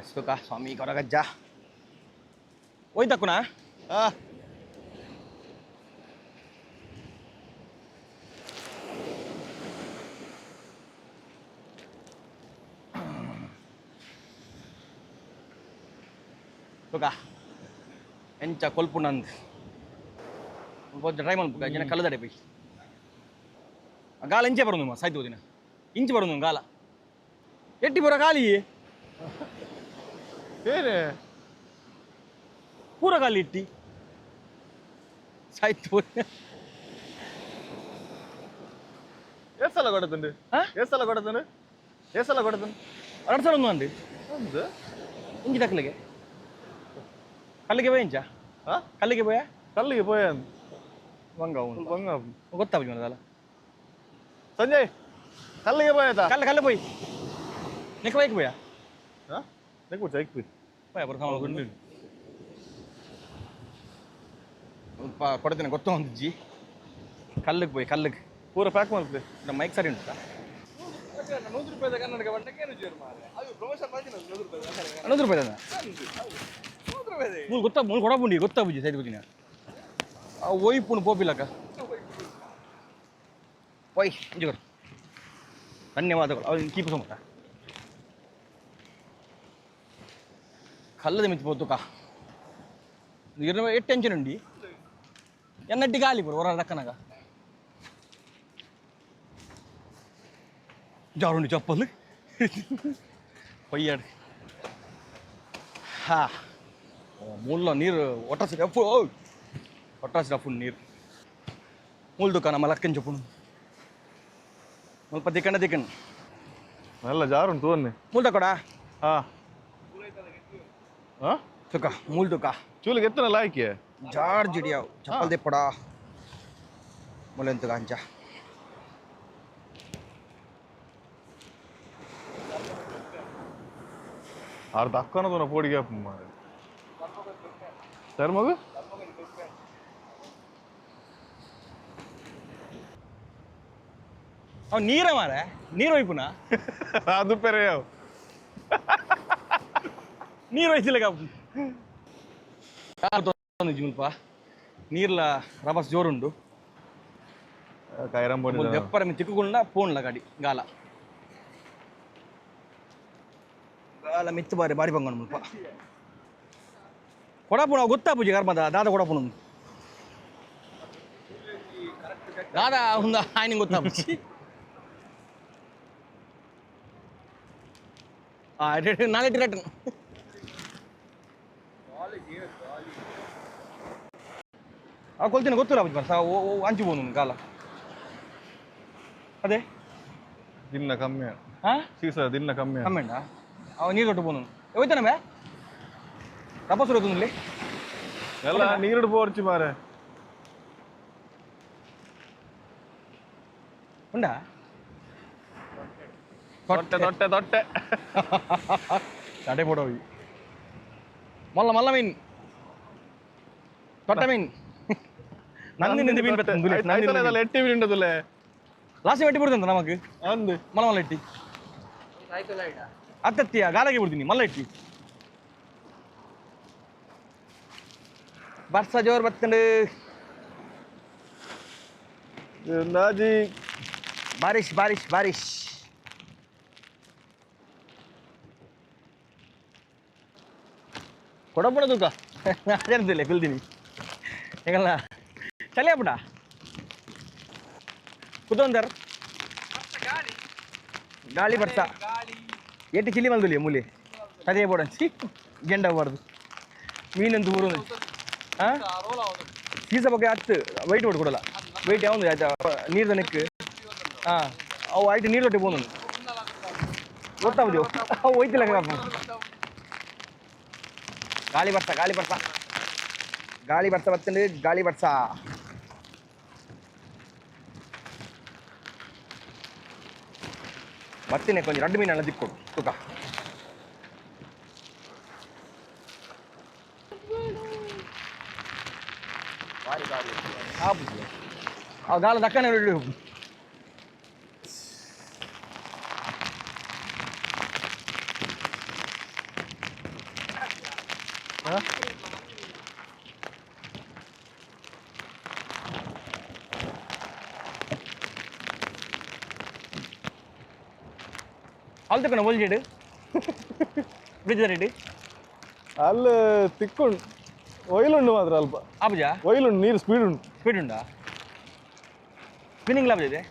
ಅಷ್ಟುಕ ಸ್ವಾಮಿ ಕೊರಗಜ್ಜ ಹೋಯ್ತಕ್ಕುನಾ ತುಕ ಎಂಚ ಕೊಲ್ಪುನಂದ್ ಟ್ರೈ ಮಲ್ಪುಗ ಜನ ಕಲ್ಲದಡೆ ಬೈ ಗಾಲ ಇಂಚೆ ಬರೋದು ಸಾಯ್ತು ದಿನ ಇಂಚು ಬರೋದು ಗಾಲ ಎಟ್ಟಿ ಬರೋ ಗಾಲಿ ಏನೇ ಪೂರ ಗಾಲಿ ಇಟ್ಟಿ ಸಾಯ್ತು ಎಷ್ಟೆಲ್ಲ ಕೊಡತಂಡು ಎಷ್ಟೆಲ್ಲ ಕೊಡತಂಡು ಎಷ್ಟೆಲ್ಲ ಕೊಡತಂಡು 2 ಸಲ ಒಂದು ಒಂದು ಇಂಚಿ ತಕ್ಕಲಿಗೆ ಕಲ್ಲಿಗೆ போய் ಇಂಚ ಕಲ್ಲಿಗೆ போய் ಕಲ್ಲಿಗೆ போಯ ಬಂಗ ಗೊತ್ತಾಗ ಅಲ್ಲ ಸಂಜಯ್ ಕಲ್ಲಿಗೆ போಯತಾ ಕಲ್ಲ போய் ನೆಕ್ಕ ಬೈಕ್ போய் ನೆಕ್ಕ ಬೈಕ್ போய் ಕೊಡ್ತೇನೆ ಗೊತ್ತ ಒಂದಿಜ್ಜಿ ಕಲ್ಲಿಗೆ போய் ಕಲ್ಲಿಗೆ ಪೂರ ಪ್ಯಾಕ್ ಮಾಡ್ತೀವಿ ನಮ್ಮ ಮೈಕ್ ಸರಿ ಉಂಟಾ 100 ರೂಪಾಯಿ ಕನ್ನಡಕ ಬಂಡಕ್ಕೆ ಏನು ಜೋರು ಮಾರೆ ಅದು ಪ್ರಮೋಷನ್ ಮಾಡ್ತೀನಿ 100 ರೂಪಾಯಿ ಮೂರು ಗೊತ್ತಾ ಮೂರು ಕೊಡಬುಂಡಿ ಗೊತ್ತಾ ಬುಜ್ಜಿ ಸೈಡ್ ಬುಜ್ಜಿನ ಒಯ್ಪುಣು ಪೋಪಿಲ್ಲಕ್ಕ ಒಯ್ ಇಂಜುಗರು ಧನ್ಯವಾದಗಳು ಅವ್ರು ಕೀಪ ಸೋಮಟ ಕಲ್ಲದ ಮಿತಿ ಪೋತುಕ ಎಷ್ಟು ಟೆನ್ಷನ್ ಉಂಡಿ ಎನ್ನಟ್ಟಿ ಗಾಲಿ ಬರು ಹೊರ ದಕ್ಕನಾಗ ಜಾರುಂಡಿ ಚಪ್ಪಲ್ ಪಯ್ಯಾಡು ಹಾ ಮೂಲ ನೀರು ಒಟ್ಟಾಸಿ ಫುಲ್ ನೀರು ಮೂಲ್ ದುಕಾನ ಮಲಕ್ಕನ್ ಚಪ್ಪು ಸ್ವಲ್ಪ ದಿಕ್ಕಣ್ಣ നല്ല ജാറുണ്ട് തോന്നുന്നു ಮೂಲ್ ತಕೊಡ ആ ആ ತುಕ ಮೂಲ್ ತುಕ ಚೂಲಿಗೆ ಎತ್ತನ ಲಾಯ್ಕೆ ಜಾರ್ ಜಿಡಿಯಾವ್ ಚಪ್ಪಲ್ ದೆಪ್ಪಡ ಮೂಲೆಂತ ಗಾಂಚ ಆರು ದಕ್ಕನದನ ಪೋಡಿಗೆ ಸರ್ ಮಗು ಅವ್ ನೀರ ಮಾರ ನೀರು ಒಯ್ಪುನ ಅದು ಪೆರೆ ನೀರು ಒಯ್ಸಿಲ್ಲ ಮುಲ್ಪ ನೀರ್ಲ ರಭಸ್ ಜೋರುಂಡು ಕೈರಂ ಬೋಡಿ ಎಪ್ಪರ ಮಿ ತಿಕ್ಕುಕೊಂಡ ಪೋನ್ಲ ಗಾಡಿ ಗಾಲ ಗಾಲ ಮಿತ್ತು ಬಾರಿ ಬಾರಿ ಬಂಗಣ ಮುಲ್ಪ ಕೊಡಪುಣ ಗೊತ್ತಾ ಪೂಜೆ ಕರ್ಮದ ದಾದ ಕೊಡಪುಣ ದಾದ ಹುಂದ ಆಯ್ನ ಗೊತ್ತಾ ಪೂಜಿ ನಾಳೆ ಟಿಕೆಟ್ ಕೊಲ್ತೀನಿ ಗೊತ್ತಿಲ್ಲ ಪೂಜಿ ಬರ್ಸ ಅಂಚು ಬೋನು ಗಾಲ ಅದೇ ದಿನ ಕಮ್ಮಿ ಹಾ ಸೀಸ ದಿನ ಕಮ್ಮಿ ಕಮ್ಮೆಂಡ ಅವ ನೀರು ತೊಟ್ಟು ಬೋನು ಹೋಯ್ತಾನ ಬೇ ತಪಸ್ಸು ಹೋಗ್తుంది ಎಲ್ಲ ನೀರು ಪೋರ್ಚಿ ಮಾರೆ ಉಂಡಾ ತೊಟ್ಟೆ ತೊಟ್ಟೆ ತೊಟ್ಟೆ ತಡೆ ಪೋಡೋವಿ ಮಲ್ಲ ಮಲ್ಲ ಮೀನ್ ತೊಟ್ಟ ಮೀನ್ ನಂದಿನಿಂದ ಮೀನ್ ಆಯ್ತಲ್ಲ ಎಟ್ಟಿ ಮೀನುಂಡದಲ್ಲೇ ಲಾಸ್ಟ್ வெட்டி போடுது நமக்கு ಅಂದು மலை மலை எட்டி அத்தத்தியா காலகி போடுது மலை எட்டி ಬರ್ಸ ಜೋರ್ ಬತ್ತಂಡು ನಾಜಿ ಬಾರಿಶ್ ಬಾರಿಶ್ ಬಾರಿಶ್ ಕೊಡಪುಣ ತೂಕ ಅದೇನಿಲ್ಲ ಕುಲ್ದಿನಿ ಹೇಗಲ್ಲ ಚಲಿಯಪುಟ ಕುತೊಂದರ್ ಗಾಳಿ ಬರ್ಸ ಎಟ್ಟು ಚಿಲ್ಲಿ ಮಲ್ದುಲಿ ಮೂಲಿ ಅದೇ ಬೋಡಂಚಿ ಗೆಂಡಬಾರ್ದು ಮೀನಂತ ಊರು ಹಾಂ ಸೀಸ ಬಗ್ಗೆ ಹತ್ತು ವೈಟ್ ಹೊಟ್ಟು ಕೊಡಲ್ಲ ವೈಟ್ ಯಾವುದು ಆಯ್ತಾ ನೀರು ದನಕ್ಕೆ ಹಾಂ ಅವು ಆಯ್ತು ನೀರು ತೊಟ್ಟಿ ಬೋನು ಗೊತ್ತಾಗ್ದು ಅವು ಹೋಯ್ತಿಲ್ಲ ಗಾಳಿ ಬರ್ಸ ಗಾಳಿ ಬರ್ಸ ಗಾಳಿ ಬರ್ಸ ಬರ್ತಂಡು ಗಾಳಿ ಬರ್ಸ ಬರ್ತೀನಿ ಕೊಂಚ ರೆಡ್ ಮೀನೆಲ್ಲ ದಿಕ್ಕೊಡು ತೂಕ ಆ ಗಾಲ ದಕ್ಕನೆ ಅಲ್ಲಿ ತಕೊಂಡ ಬೋಲ್ಜೇಡು ಬ್ರಿಡ್ಜ್ ರೇಟ್ ಅಲ್ಲಿ ತಿಕ್ಕೊಂಡು ಒಯ್ಲುಂಡು ಮಾತ್ರ ಅಲ್ಪ ಆಬುಜಾ ಒಯ್ಲುಂಡು ನೀರು ಸ್ಪೀಡ್ ಉಂಟು ಸ್ಪೀಡ್ ಉಂಟಾ ಸ್ಪಿನ್ನಿಂಗ್ ಲಾಭ ಇದೆ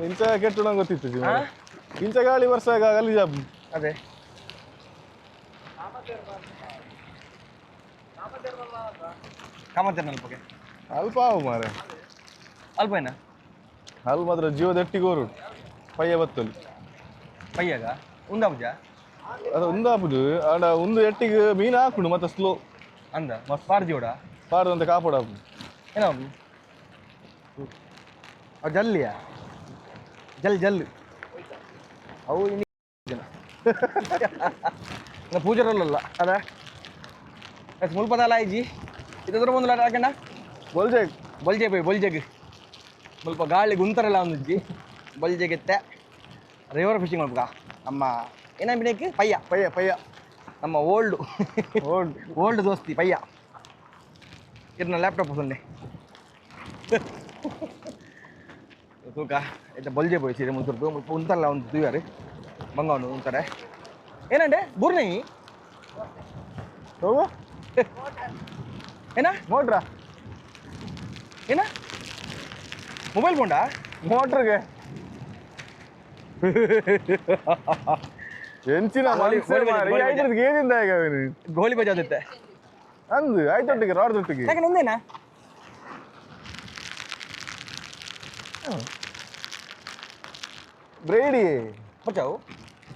ಇಂಚ ಕೆಟ್ಟು ನಂಗೆ ಗೊತ್ತಿತ್ತು ಜೀವ ಇಂಚ ಗಾಳಿ ವರ್ಷ ಅಲ್ಲಿ ಜಾಬ್ ಅದೇ ಕಾಮತ್ತೇನ ಅಲ್ಪಗೆ ಅಲ್ಪ ಅವು ಮಾರೆ ಅಲ್ಪ ಏನ ಅಲ್ಲಿ ಮಾತ್ರ ಜೀವದಟ್ಟಿಗೋರು ಪಯ್ಯ ಬತ್ತಲ್ಲಿ ಪಯ್ಯಾಗ ಉಂದಾಬುಜ ಅದು ಒಂದು ಹಾಪುದು ಆಡ ಒಂದು ಎಟ್ಟಿಗೆ ಮೀನು ಹಾಕೊಂಡು ಮತ್ತೆ ಸ್ಲೋ ಅಂದ ಪಾರ್ಜಿ ಓಡ ಪಾಡ್ದಂತ ಕಾಪಾಡ ಹಾಪುದು ಏನೋ ಅವು ಜಲ್ಲಿಯಾ ಜಲ್ ಅವು ಜನ ಪೂಜರಲ್ಲ ಅದ ಮುಲ್ಪದಲ್ಲ ಐಜಿ ಇದ್ರ ಮುಂದೆ ಹಾಕಂಡ ಬೋಲ್ಜೆಗ್ ಬೊಲ್ಜೆ ಪೋಯ್ ಬೊಲ್ಜೆಗ್ ಸ್ವಲ್ಪ ಗಾಳಿ ಗುಂತರಲ್ಲ ಒಂದಿಜ್ಜಿ ಬೊಲ್ಜೆಗೆತ್ತೆ ರಿವರ್ ಫಿಶಿಂಗ್ ಮಾಡ್ಬೇಕ ನಮ್ಮ ಏನಾಗ್ಬಿಡಕ್ಕೆ ಪಯ್ಯ ಪಯ್ಯ ಪಯ್ಯ ನಮ್ಮ ಓಲ್ಡ್ ಓಲ್ಡ್ ಓಲ್ಡ್ ದೋಸ್ತಿ ಪಯ್ಯ ಇದನ್ನ ಲ್ಯಾಪ್ಟಾಪ್ ಸೊನ್ನೆ ತೂಕ ಆಯ್ತಾ ಬೊಲ್ಜೆ ಪೋಯ್ ಸೀರೆ ಮುಂತರ್ದು ಉಂತಲ್ಲ ಒಂದು ತುಯ್ಯಾರು ಬಂಗವನು ಉಂತಾರೆ ಏನಂಡೆ ಬೂರ್ನಿ ಹೋಗು ಏನ ಮೋಟ್ರಾ ಏನ ಮೊಬೈಲ್ ಬೋಂಡಾ ಮೋಟ್ರಿಗೆ ಎಂಚಿನ ಏನಿಂದ ಈಗ ಅವನು ಗೋಲಿ ಬಜಾದಿತ್ತೆ ಅಂದು ಆಯ್ತೊಟ್ಟಿಗೆ ರಾಡ್ ತೊಟ್ಟಿಗೆ ಯಾಕೆ ನಂದೇನಾ ಬ್ರೇಡಿ ಬಚಾವು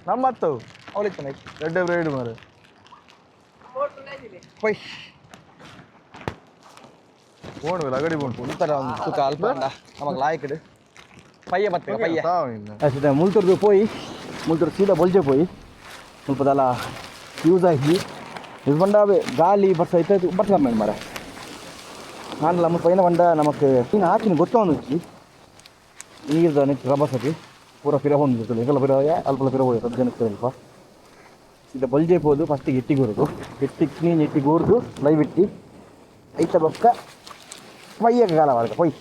ನಮ್ಮ ಹತ್ತವು ಅವಳಿತ್ತು ನೈ ದೊಡ್ಡ ಬ್ರೇಡ್ ಮಾರೆ ಪೊಯ್ ಬೋಣು ಅಗಡಿ ಬೋಣು ಉಂತರ ಒಂದು ತೂಕ ಅಲ್ಪ ನಮಗೆ ಲಾಯ್ಕಡು ಪಯ್ಯ ಬರ್ತೇವೆ ಪಯ್ಯ ಇನ್ನು ಮುಲ್ತುರ್ದು ಪೋಯಿ ಮುಲ್ತುರ್ ಸೀದಾ ಬೊಲ್ಜೆ ಪೋಯಿ ಸ್ವಲ್ಪ ದಲ ಯೂಸ್ ಆಗಿ ಇದು ಬಂಡ ಗಾಳಿ ಬರ್ಸ ಐತೆ ಬರ್ಸ ಮೇಲೆ ಮರ ನಾನು ನಮ್ಮ ಪೈನ ಬಂಡ ನಮಗೆ ನೀನು ಹಾಕಿನ ಗೊತ್ತವನು ನೀರ್ದ ನೆಟ್ಟು ರಭಸಕ್ಕೆ ಪೂರ ಪಿರ ಹೊಂದಿರ್ತದೆ ಈಗೆಲ್ಲ ಪಿರ ಅಲ್ಪ ಪಿರ ಹೋಗಿ ಜನಕ್ಕೆ ಸ್ವಲ್ಪ ಇದು ಬಲ್ಜೆ ಹೋದು ಫಸ್ಟಿಗೆ ಎಟ್ಟಿಗೋರದು ನೀನು ಎಟ್ಟಿಗೋರ್ದು ಲೈವ್ ಇಟ್ಟು ಐತ ಬೊಕ್ಕ ಪಯ್ಯಕ್ಕೆ ಕಾಲ ಮಾಡ್ಕ ಪೊಯ್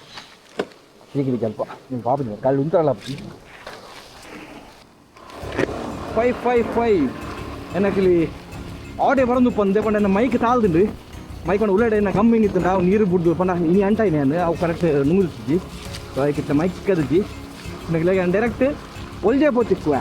ಹೀಗಿದೆ ಸ್ವಲ್ಪ ನೀವು ಪಾಪ ಕಾಲು ಉಂಟಲ್ಲ ಫೈ ಎನ್ನಕಲಿ ಆಡೆ ಬರಂದು ಪಂದೆ ಕೊಂಡ ಮೈಕ್ ತಾಳ್ದು ಮೈಕೊಂಡು ಉಳ್ಳಾಡೆ ಕಮ್ಮಿ ನಿಂತು ನಾವು ನೀರು ಬಿಡ್ದು ಪಣ ಇನಿ ಅಂಟಾಯಿನಿ ಅಂದ್ರೆ ಅವು ಕರೆಕ್ಟ್ ನುಂಗಿರ್ತಿದ್ದಿ ಅದಕ್ಕೆ ಮೈಕ್ ಸಿಕ್ಕದಿದ್ದಿ ಡೈರೆಕ್ಟ್ ಒಲ್ಜೆ ಪೋತಿಕ್ಕುವ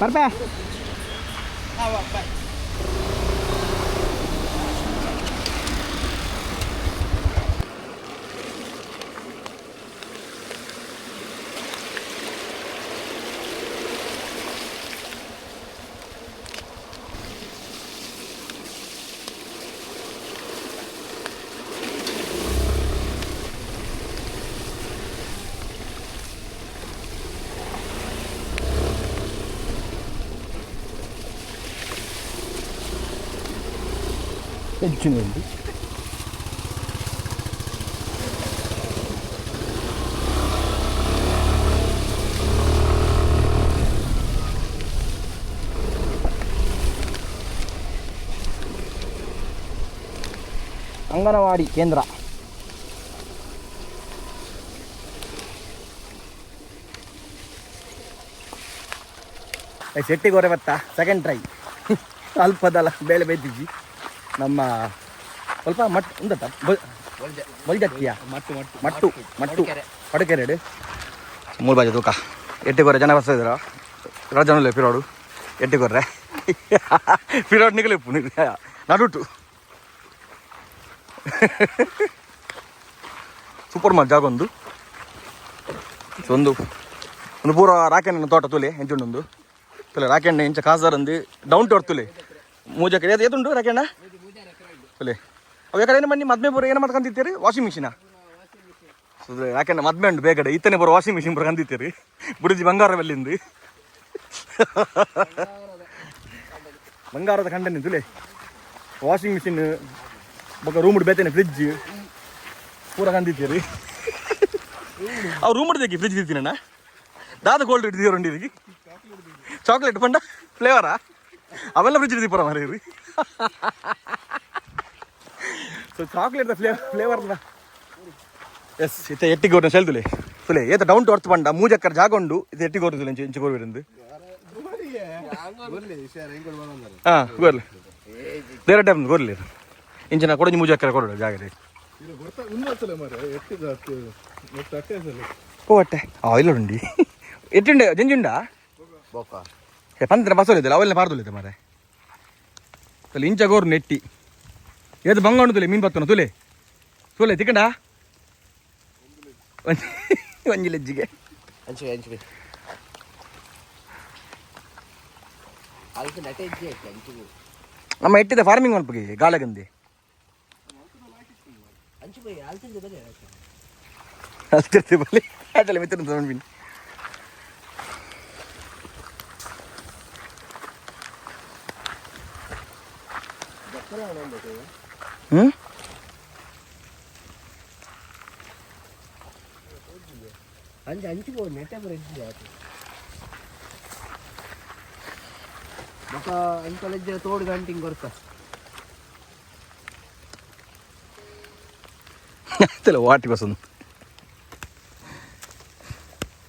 ಬರ್ಬೇ ಹೆಚ್ಚಿನಲ್ಲಿ ಅಂಗನವಾಡಿ ಕೇಂದ್ರ ಶೆಟ್ಟಿಗೋರೆ ಬತ್ತಾ ಸೆಕೆಂಡ್ ಟ್ರೈ ಅಲ್ಪದಲ್ಲ ಬೇಳೆ ಬೇಯ್ತಿದ್ವಿ ನಮ್ಮ ಸ್ವಲ್ಪ ಮಟ್ಟು ಉಂದಟ ಬಲ್ಜತ್ತಿಯ ಮಟ್ಟು ಪಡಕೆರೆಡು ಮೂರು ಬಾಜು ತೂಕ ಎಟ್ಟಿಗೊರೆ ಜನ ಬರ್ತಿದ್ರು ರಜನಲ್ಲೇ ಪಿರೋಡು ಎಟ್ಟಿಗೊರ್ರೆ ಪಿರೋಡ್ ನಿಗಲಿಪ್ಪು ನಡುಟು ಸೂಪರ್ ಮಾಲ್ ಜಾಗ ಒಂದು ಒಂದು ಪೂರ ರಾಕೆಣ್ಣ ತೋಟ ತುಲೆ ಎಂಚುಂಡು ತುಲೆ ರಾಕೆಣ್ಣ ಇಂಚ ಕಾಸಾರಂದು ಡೌನ್ ಟು ತುಲೆ ಮೂಜಕ್ಕೆ ಏದುಂಡು ರಾಕೆಣ್ಣ ತುಲೆ ಅವು ಯಾಕಡೆ ಬನ್ನಿ ಮದ್ಮೆ ಬರೋ ಏನು ಮಾಡ್ಕೊಂತಿರ್ತೀರಿ ವಾಷಿಂಗ್ ಮಿಷಿನಾ ಯಾಕೆಂದ್ರೆ ಮದ್ಮೆ ಉಂಟು ಬೇಗಡೆ ಈತನೇ ಬರೋ ವಾಷಿಂಗ್ ಮಿಷಿನ್ ಬರ್ಕೊಂತಿರ್ತೀರಿ ಬುಡಿಜಿ ಬಂಗಾರವೆಲ್ಲಿಂದು ಬಂಗಾರದ ಕಂಡನಿ ತುಲೆ ವಾಷಿಂಗ್ ಮಿಷಿನ್ ಬೊಕ್ಕ ರೂಮ್ ಬೇತೇನೆ ಫ್ರಿಜ್ ಪೂರ ಕಂದಿತ್ತೀರಿ ಅವು ರೂಮ್ ಹಿಡ್ದಕ್ಕೆ ಫ್ರಿಜ್ ಇರ್ತೀನಣ್ಣ ದಾದ ಕೋಲ್ಡ್ ಹಿಡ್ದಿರೋ ಹೊಂಡಿದೀಗಿ ಚಾಕ್ಲೇಟ್ ಪಂಡ ಫ್ಲೇವರಾ ಅವೆಲ್ಲ ಫ್ರಿಜ್ ಹಿಡ್ದಿ ಪರ ಮಾರೀರಿ ಸೊ ಚಾಕ್ಲೇಟ್ ಫ್ಲೇವರ್ ಎಸ್ ಇತ್ತೆ ಎಟ್ಟಿಗೋರ್ನ ಸೆಲ್ತುಲೆ ತುಲೆ ಏತ ಡೌನ್ ಟು ಅರ್ತ್ ಪಂಡ ಮೂಜಕ್ಕರ ಜಾಗೊಂಡು ಇದು ಎಟ್ಟಿಗೋರ್ದುಲೆ ಇಂಚು ಗೋರ್ವಿರಂದು ಹಾಂ ಗೋರ್ಲಿ ಬೇರೆ ಟೈಮ್ ಗೋರ್ಲಿ ಇಂಚಿನ ಕೊಡಂಜಿ ಮೂಜಕ್ಕರ ಕೊಡೋದು ಜಾಗ ರೀ ಓ ಅಟ್ಟೆ ಇಲ್ಲ ಉಂಡಿ ಎಟ್ಟುಂಡೆ ಜಂಜುಂಡಾ ಪಂತ್ರ ಬಸೋಲಿದ್ದಲ್ಲ ಅವೆಲ್ಲ ಪಾರ್ದೊಲಿದ್ದೆ ಮಾರೆ ತುಲೆ ಇಂಚ ಗೋರು ನೆಟ್ಟಿ ಏದು ಬಂಗೊಂಡು ತುಲೆ ಮೀನು ಬತ್ತನ ತುಲೆ ತುಲೆ ತಿಕ್ಕಂಡ ಒಂಜಿ ಲೆಜ್ಜಿಗೆ ನಮ್ಮ ಎಟ್ಟಿದ ಫಾರ್ಮಿಂಗ್ ಮಲ್ಪಗೆ ಗಾಳಗಂದಿ ಅಲ್ತಿರ್ತಿ ಬಲ್ಲಿ ಅದೆಲ್ಲ ಮಿತ್ರ ತಗೊಂಡ್ಬಿನಿ ಅಂಚು ಪೋ ನೆಟ್ಟ ಬರೀ ಮಕ್ಕ ಅಂಚಲೆಜ್ಜ ತೋಡು ಗಂಟಿಂಗ್ ಬರ್ತ ವಾಟಿ ಬಸಂದು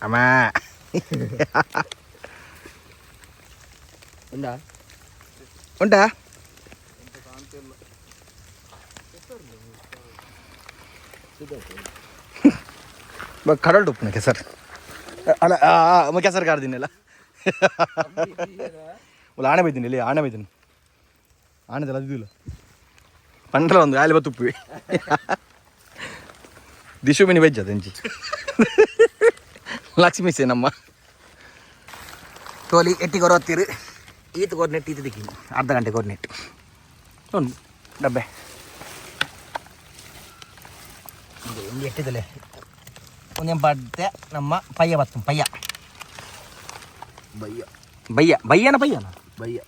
ಅಮ್ಮ ಉಂಟಾ ಉಂಟಾ ಕಡಲ್ ಉಪ್ಪುನ ಕೆಸರ್ ಅಲ್ಲ ಕೆಸರು ಕಾಡ್ದಿನಲ್ಲ ಆಣೆ ಬೈತೀನಿ ಇಲ್ಲಿ ಆಣೆ ಬೈತೀನಿ ಆಣೆದಲ್ಲ ಅದಿಲ್ಲ ಪಂಡ್ರ ಒಂದು ಆಲೆ ಬತ್ತು ಉಪ್ಪು ದಿಶು ಮಿನಿ ವೆಜ್ ಅದಂಜಿ ಲಕ್ಷ್ಮೀ ಸೇ ನಮ್ಮ ತೋಲಿ ಎಟ್ಟಿಗೆ ಹೊರತ್ತೀರು ಈತ ಕೋರ್ನೆಟ್ ಈತ ದಿಕ್ಕಿ ಅರ್ಧ ಗಂಟೆ ಕೋರ್ನೆಟ್ ಒಂದು ಡಬ್ಬೆ ಇಲ್ಲಿ ಎಟ್ಟಿದಲೆ ಒಂದೇನು ಪಡ್ತೆ ನಮ್ಮ ಪಯ್ಯ ಬತ್ತು ಪಯ್ಯ ಬಯ್ಯ ಬಯ್ಯ ಬಯ್ಯನ ಪಯ್ಯನ ಬಯ್ಯ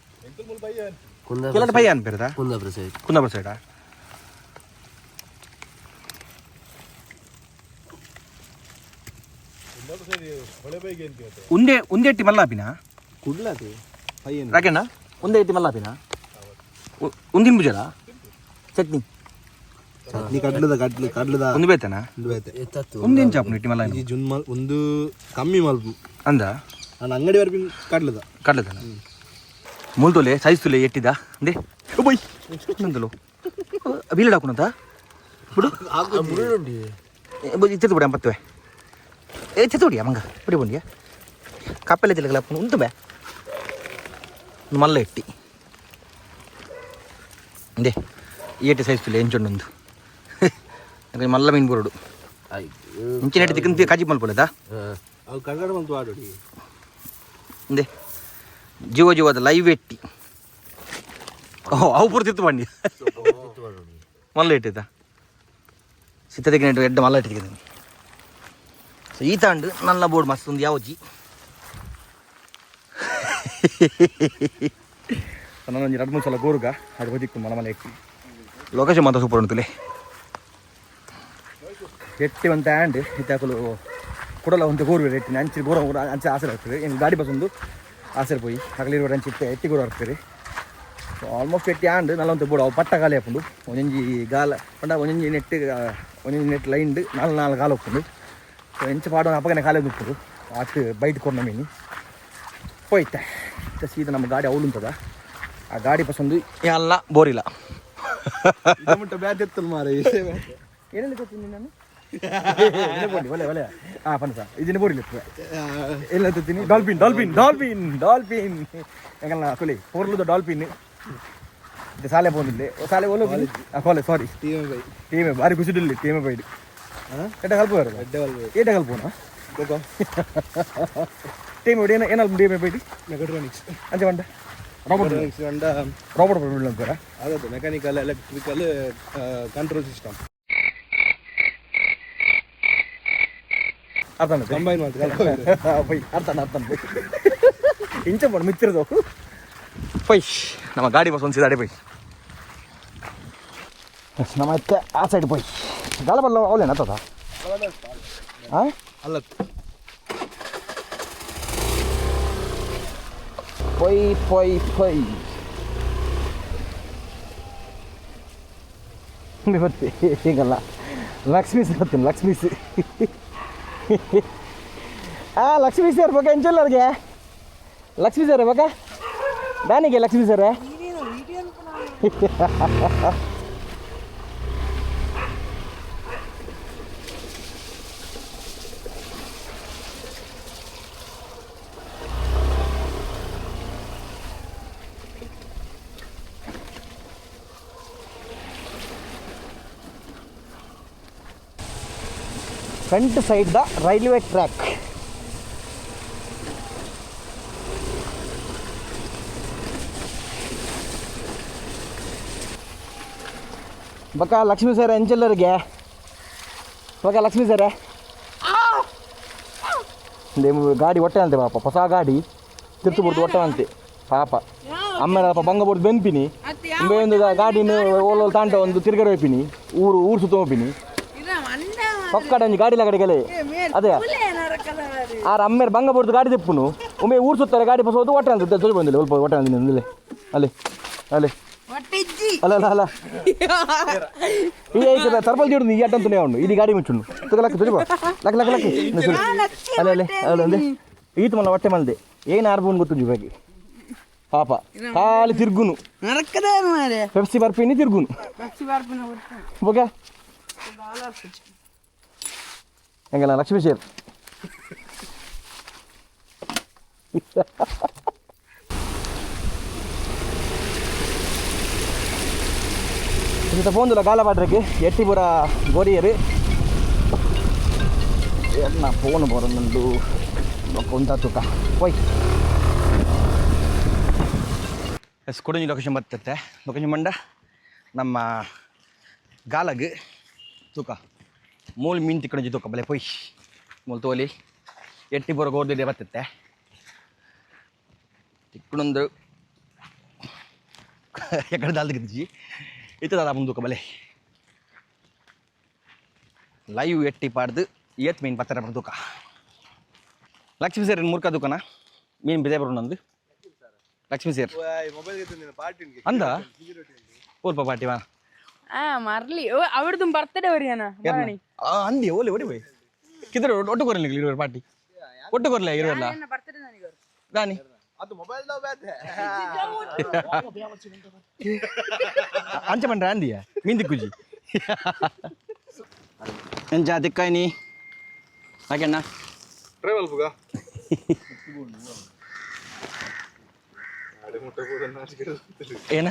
ಕೆಲವು ಪಯ್ಯ ಅನ್ಪಿರದ ಕುಂದಾಪುರ ಸೈಡ್ ಕುಂದಾಪುರ ಸೈಡಾ ಉಂದೆ ಉಂದೆ ಎಟ್ಟಿ ಮಲ್ಲಾಪಿನ ಕುಡ್ಲಾತಿ ಪಯ್ಯನ್ ರಾಕಣ್ಣ ಉಂದೆ ಎಟ್ಟಿ ಮಲ್ಲಾಪಿನ ಉಂದಿನ ಭುಜರ ಚಟ್ನಿ ಚಟ್ನಿ ಕಡ್ಲದ ಒಂದು ಬೇತನ ಎತ್ತತ್ತು ಒಂದೇನು ಚಾಪು ಇಟ್ಟಿ ಮಲ್ಲ ಈ ಜುನ್ ಒಂದು ಕಮ್ಮಿ ಮಲ್ಪು ಅಂದ ನಾನು ಅಂಗಡಿ ಬರ್ಪಿನ ಕಡ್ಲದ ಕಡ್ಲದನ ಮೂಲ್ತೋಲೆ ಸೈಜ್ ತುಲೆ ಎಟ್ಟಿದ ಅಂದೆ ಬೈ ನಂದಲು ಬೀಲಡ್ ಹಾಕೋಣಂತ ಬಿಡು ಇತ್ತು ಬಿಡ ಅಂಪತ್ತುವೆ ಎತ್ತೋಡಿಯ ಮಂಗ ಬಿಡಿ ಬಂದಿಯ ಕಪ್ಪೆಲ್ಲ ತಿಳಗಲ ಉಂಟು ಬೇ ಮಲ್ಲ ಎಟ್ಟಿ ಅಂದೆ ಏಟಿ ಸೈಜ್ ತುಲೆ ಎಂಚೊಂಡೊಂದು ಮಲ್ಲ ಮೀನು ಬರೋಡು ಇಂಚಿನ ಎಟ್ಟಿ ತಿಕ್ಕಂತ ಕಾಜಿ ಮಲ್ಪೊಲೆದಾ ಅವು ಕನ್ನಡ ಬಂತು ಆಡೋಡಿ ಅಂದೆ ಜೀವದ ಲೈವ್ ಎಟ್ಟಿ ಓಹ್ ಅವು ಪೂರ್ತಿತ್ತು ಬಂಡಿ ಮಲ್ಲ ಇಟ್ಟಿದ್ದ ಸಿತ್ತದಕ್ಕೆ ನೆಟ್ಟು ಎಡ್ಡ ಮಲ್ಲ ಇಟ್ಟಿದ್ದೀನಿ ಸೊ ಈ ತಾಂಡು ನಲ್ಲ ಬೋರ್ಡ್ ಮಸ್ತ್ ಒಂದು ಯಾವಜ್ಜಿ ನಾನೊಂದು 2-3 ಸಲ ಗೋರುಗ ಅದು ಹೋದಿಕ್ಕು ಮಲ ಮಲ ಎಟ್ಟಿ ಲೊಕೇಶನ್ ಮಾತ್ರ ಸೂಪರ್ ಉಂಟುಲೆ ಎಟ್ಟಿ ಒಂದು ಆ್ಯಂಡ್ ಇತ್ತಾಕಲು ಕೊಡಲ್ಲ ಒಂದು ಗೋರು ಎಟ್ಟಿನ ಅಂಚಿ ಗೋರ ಅಂಚೆ ಆಸರೆ ಆಗ್ತದೆ ಏನು ಗಾಡಿ ಬಸ್ ಒಂದು ಆಸರೆ ಪೋಯಿ ಹಗಲಿರುವ ಅಂಚಿ ಎಟ್ಟಿ ಗೋರು ಆಗ್ತದೆ ಸೊ ಆಲ್ಮೋಸ್ಟ್ ಎಟ್ಟಿ ಆ್ಯಂಡ್ ನಲ್ಲೊಂದು ಬೋರ್ಡು ಅವು ಪಟ್ಟ ಗಾಲಿ ಹಾಕೊಂಡು ಒಂದೊಂಜಿ ಗಾಲ ಪಂಡ ಒಂದೊಂಜಿ ನೆಟ್ ಲೈನ್ಡ್ 4 ಗಾಲ ಹೋಗ್ಕೊಂಡು ಸೊ ಎಂಚ ಪಾಡೋ ಅಪ್ಪಗನೆ ಕಾಲೇ ಬಿಟ್ಟರು ಆಟ ಬೈಟ್ ಕೊರ್ನ ಮೀನಿ ಹೋಯ್ತೆ ಸೀದಾ ನಮ್ಮ ಗಾಡಿ ಅವಳುಂತದ ಆ ಗಾಡಿ ಬಸ್ ಒಂದು ಎಲ್ಲ ಬೋರಿಲ್ಲ ಮುಟ್ಟ ಬ್ಯಾಟ್ ಎತ್ತಲ್ ಮಾರ ಏನೆಲ್ಲ ಗೊತ್ತೀನಿ ನಾನು ಒಲೆ ಒಲೆ ಹಾಂ ಪನ್ಸ ಇದನ್ನ ಬೋರಿಲ್ಲ ಎಲ್ಲ ಎತ್ತೀನಿ ಡಾಲ್ಫಿನ್ ಡಾಲ್ಫಿನ್ ಡಾಲ್ಫಿನ್ ಡಾಲ್ಫಿನ್ ಹೆಂಗಲ್ಲ ಕೊಲಿ ಪೋರ್ಲುದ ಡಾಲ್ಫಿನ್ ಇದು ಸಾಲೆ ಬಂದಿಲ್ಲ ಸಾಲೆ ಒಲೆ ಕಾಲೇಜ್ ಸಾರಿ ಟೀಮೇ ಭಾರಿ ಖುಷಿಡಿಲ್ಲ ಟೀಮೇ ಬೈಡು ಎಟ್ಟ ಕಲ್ಪ ಏಟ ಕಲ್ಪೋನಾ ಟೀಮ್ ಬೈಡಿ ಏನಾದ್ರು ಟೀಮೇ ಬೈಡಿ ಮೆಕಾಟ್ರಾನಿಕ್ಸ್ ಅಂಚೆ ಬಂಡ ಮೆಕಾಟ್ರಾನಿಕ್ಸ್ ಅಂಡ ರಾಬರ್ಟ್ ಬಿಡ್ಲ ಅಂತಾರ ಅದದು ಮೆಕ್ಯಾನಿಕಲ್ ಎಲೆಕ್ಟ್ರಿಕಲ್ ಕಂಟ್ರೋಲ್ ಸಿಸ್ಟಮ್ ಅರ್ಥ ಕಂಬೈನ್ ಮಾಡ್ತಾರೆ ಪೈ ಅರ್ಥ ಬೈ ಇಂಚ ಮಾಡು ಮಿತ್ತಿರದು ಪೈ ನಮ್ಮ ಗಾಡಿ ಬಸ್ ಒಂದು ಸೀದಾಡೆ ಪೈ ನಮ್ಮ ಅತ್ತೆ ಆ ಸೈಡ್ ಪೈ ಗಾಲ ಬಲ್ಲ ಅವಲೇನ ಆತದ ಹಾಂ ಅಲ್ಲತ್ತು ಪೈ ಪೈ ಪೈ ಬರ್ತಿ ಹೀಗಲ್ಲ ಲಕ್ಷ್ಮೀಸ್ ಬರ್ತೀನಿ ಲಕ್ಷ್ಮೀಸ್ ಲಕ್ಷ್ಮೀ ಸರ್ ಬೇಕಾ ಎಂಚಲ್ಲರ್ಗೆ ಲಕ್ಷ್ಮೀ ಸರ್ ಬೇಕಾ ದಾನಿಗೆ ಲಕ್ಷ್ಮೀ ಸರ್ ಫ್ರಂಟ್ ಸೈಡ್ ದ ರೈಲ್ವೆ ಟ್ರ್ಯಾಕ್ ಬಕ್ಕ ಲಕ್ಷ್ಮೀ ಸರ್ ಎಂಚಲ್ಲರಿಗೆ ಬಕ್ಕ ಲಕ್ಷ್ಮೀ ಸರ ಗಾಡಿ ಹೊಟ್ಟೆ ಅಂತೆ ಪಾಪ ಹೊಸ ಗಾಡಿ ತಿರ್ತು ಬಿಡ್ತು ಹೊಟ್ಟೆ ಅಂತೆ ಪಾಪ ಅಮ್ಮೇಲೆ ಪಾಪ ಬಂಗ ಬಿಡ್ದು ಬೆಂಪಿನಿ ಒಂದು ಗಾಡಿನ ಓಲೋಲ್ ತಾಂಟ ಒಂದು ತಿರ್ಗಡೆ ಹೋಯ್ಪಿನಿ ಊರು ಸುತ್ತ ಹೋಗ್ಪಿನಿ ಪಕ್ಕಡ ಗಾಡಿ ಕಡೆಗೆಲೆ ಅದೇ ಆರ ಅಮ್ಮೇಲೆ ಬಂಗ ಬಿಡ್ದು ಗಾಡಿ ತೆಪ್ಪುನು ಒಮ್ಮೆ ಊರು ಸುತ್ತಾರೆ ಗಾಡಿ ಬಸ್ ಹೋದು ಹೊಟ್ಟೆ ಅಂತ ತೊಳಿ ಬಂದಿಲ್ಲ ಸ್ವಲ್ಪ ಹೊಟ್ಟೆ ಅಂದಿಲ್ಲ ಅಲ್ಲೇ ಅಲ್ಲೇ ಅಲ್ಲ ಅಲ್ಲ ಅಲ್ಲ ಈಗ ಐತೆ ಸರ್ಪಲ್ ಜೋಡು ಈ ಅಟ್ಟ ಅಂತಲೇ ಅವನು ಇದು ಗಾಡಿ ಮುಚ್ಚುಂಡು ಲಕ್ಕ ತುಳಿಬ ಲಕ್ಕ ಲಕ್ಕ ಲಕ್ಕ ಅಲ್ಲೇ ಅಲ್ಲೇ ಅಲ್ಲ ಅಂದೆ ಈತ ಮಲ್ಲ ಹೊಟ್ಟೆ ಮಲ್ದೆ ಏನು ಆರ್ಬೋನ್ ಗೊತ್ತು ಜೀವಾಗಿ ಪಾಪ ಖಾಲಿ ತಿರ್ಗುನು ಪೆಪ್ಸಿ ಬರ್ಪಿನಿ ತಿರ್ಗುನು ಬೋಗ ಹೆಂಗಲ್ಲ ಲಕ್ಷ್ಮೀ ಶೇರ್ ಇದು ತಗೊಂಡಿಲ್ಲ ಗಾಲ ಪಾಡ್ರಕ್ಕೆ ಎಟ್ಟಿ ಬುರ ಗೋರಿಯರು ನಾ ಫೋನ್ ಬರೋದು ಕೊಂತ ತೂಕ ಹೋಯ್ ಎಸ್ ಕೊಡಂಜಿ ಲೊಕೇಶನ್ ಬರ್ತೈತೆ ಲೊಕೇಶನ್ ಮಂಡ ನಮ್ಮ ಗಾಲಗ್ ತೂಕ ಮೂಲ ಮೀನು ತಿಕ್ಕೊಂಡಿ ತೂಕ ಬಲೆ ಪೊಯ್ ಮೂಲ ತೋಲಿ ಎಟ್ಟಿ ಬರೋ ಗೋರ್ದಿದೆ ಬರ್ತೈತೆ ತಿಕ್ಕೊಂಡೊಂದು ಎಕಡೆ ದಾಲ್ ತೆಗೆದಿಜ್ಜಿ ಇತ್ತು ದಾದ ಮುಂದೂಕ ಬಲೆ ಲೈವ್ ಎಟ್ಟಿ ಪಾಡ್ದು ಏತ್ ಮೀನು ಪತ್ತರ ತೂಕ ಲಕ್ಷ್ಮೀ ಸೇರ್ ಮೂರ್ಕ ದುಕಾನ ಮೀನು ಬಿದೆ ಬರೋಣಂದು ಲಕ್ಷ್ಮೀ ಸೇರ್ ಮೊಬೈಲ್ ಪಾರ್ಟಿ ಅಂದ ಊರ್ಪ ಪಾಟಿ ವಾ ಮರ್ಲಿ ಅವ್ರದ್ದು ಬರ್ತಡೇ ಅವರಿಯಾನ ಅಂದಿ ಓಲಿ ಓಡಿ ಹೋಯ್ ಕಿದ್ರೆ ಒಟ್ಟು ಕೊರಲಿ ಇರುವರು ಪಾರ್ಟಿ ಒಟ್ಟು ಕೊರಲ ಇರುವಲ್ಲ ಬರ್ತಡೇ ನನಗೆ ದಾನಿ ಅದು ಮೊಬೈಲ್ ಅಂಚ ಪಂಡ್ರ ಅಂದಿಯ ಮೀನ್ ದಿಕ್ಕುಜಿ ಎಂಚ ದಿಕ್ಕಾಯ್ ನೀ ಹಾಗೆಣ್ಣ ಟ್ರಾವೆಲ್ ಬುಗ ಏನ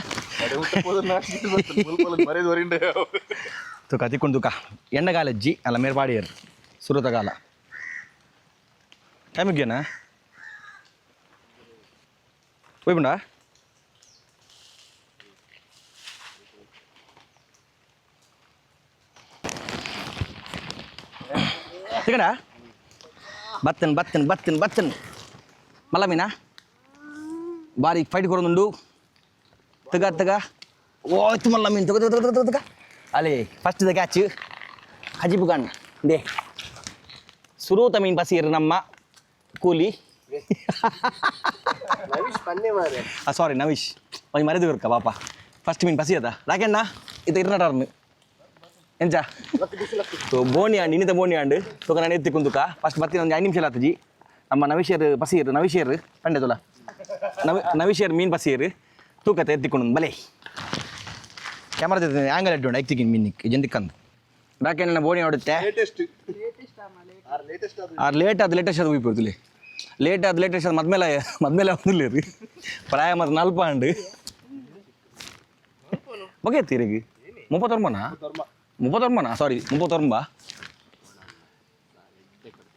ತುಕ ತಿಕ್ಕೊಂಡು ತುಕ ಎಣ್ಣಗಾಲಜ್ಜಿ ಅಲ್ಲ ಮೇರ್ಪಾಡಿಯರು ಸುರತಗಾಲ ಟೈಮಿಗೇನಾ ಹೋಯ್ಬಂಡ ಸಿಗಣ ಬತ್ತನ್ ಬತ್ತನ್ ಬತ್ತನ್ ಬತ್ತನ್ ಮಲ್ಲ ಮೀನಾ ಬಾರಿ ಫೈಟ್ ಕೊಡೋದುಂಡು ತಗ ತಗ ಓಯ್ತು ಮಲ್ಲ ಮೀನು ತಗ ತಗ ತಗ ತಗ ಅಲ್ಲಿ ಫಸ್ಟ್ ದ ಕ್ಯಾಚ್ ಹಜಿಬು ಗಣ್ ದೇ ಸುರೂತ ಮೀನು ಬಸೀರ್ ನಮ್ಮ ಕೂಲಿ ಸಾರಿ ನವೀಶ್ ಒಂದು ಮರೆದು ಬರ್ಕ ಪಾಪ ಫಸ್ಟ್ ಮೀನು ಬಸಿ ಅದ ರಾಕೆಣ್ಣ ಇದು ಇರ್ನಾಟರ್ನು ಎಂಚ ಬೋಣಿ ಆಂಡು ಇನ್ನಿತ ಬೋಣಿ ಆಂಡು ತೂಕ ನಾನು ಎತ್ತಿಕೊಂದುಕ ಫಸ್ಟ್ ಬರ್ತೀನಿ ಒಂದು 5 ನಿಮಿಷ ಆತಜಿ ನಮ್ಮ ನವಿಶೇರ್ ಬಸೀರ್ ನವಿಶೇರ್ ಕಂಡೆ ತುಲ ನವಿಶೇರ್ ಮೀನು ಬಸೀರ್ ತೂಕತೆ ಎತ್ತಿಕೊಂಡು ಬಲೆ ಕ್ಯಾಮರಾ ಆ್ಯಂಗಲ್ ಇಟ್ಟು ಐಕ್ತಿಗಿನ್ ಮೀನಿಕ್ ಜಂದಿಕ್ಕಂದು ರಾಕೆಣ್ಣ ಬೋಣಿ ಹೊಡುತ್ತೆ ಲೇಟೆಸ್ಟ್ ಅದು ಹೋಗ್ಬಿಡ್ತಿಲಿ ಲೇಟೆಸ್ಟ್ ಅದು ಮದ್ಮೇಲೆ ಒಂದಿಲ್ಲ ರೀ ಪ್ರಾಯ ಮತ್ತು ನಲ್ಪ ಅಂಡು ಬಗ್ಗೆ ಎತ್ತೀರಿಗೆ 34 ಸಾರಿ 34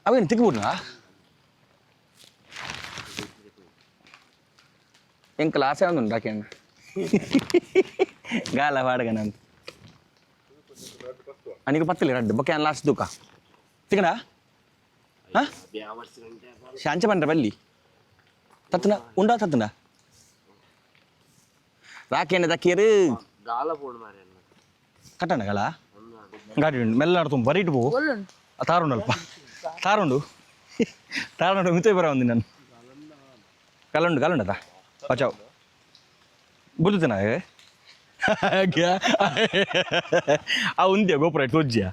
ಅವೇನು ತಿಕ್ಬಿಡ್ನಾ ಎಂಕಲ್ ಆಸೆ ಒಂದು ರಾಕೆಣ್ಣ ಗಾಲ ಪಾಡಗನಂತ ಅನಿಗೆ ಪತ್ತಿಲ್ಲ ರಡ್ಡು ಬೊಕ್ಕೆ ಲಾಸ್ಟ್ ದೂಕ ತಿಕ್ಕಣ ಹಾಂ ಶಾಂಚ ಪಂಡ್ರ ಬಲ್ಲಿ ತತ್ತನ ಉಂಡಾ ತತ್ತನ ರಾಕೆಣ್ಣ ದಕ್ಕಿಯರು ಕಟ್ಟಣ ಗಾಲ ಗಾಡಿ ಉಂಡು ಮೆಲ್ಲ ತುಂಬ ಬರೀಟ್ ಪೋ ತಾರುಂಡಲ್ಪ ತಾರುಂಡು ಮಿತ ಬರ ಒಂದು ನಾನು ಕಲ್ಲುಂಡದ ಬಚಾವ್ ಬುದ್ಧನ ಆ ಉಂದ್ಯಾ ಗೋಪುರ ಇಟ್ಟು ತೋಜ್ಜಿಯಾ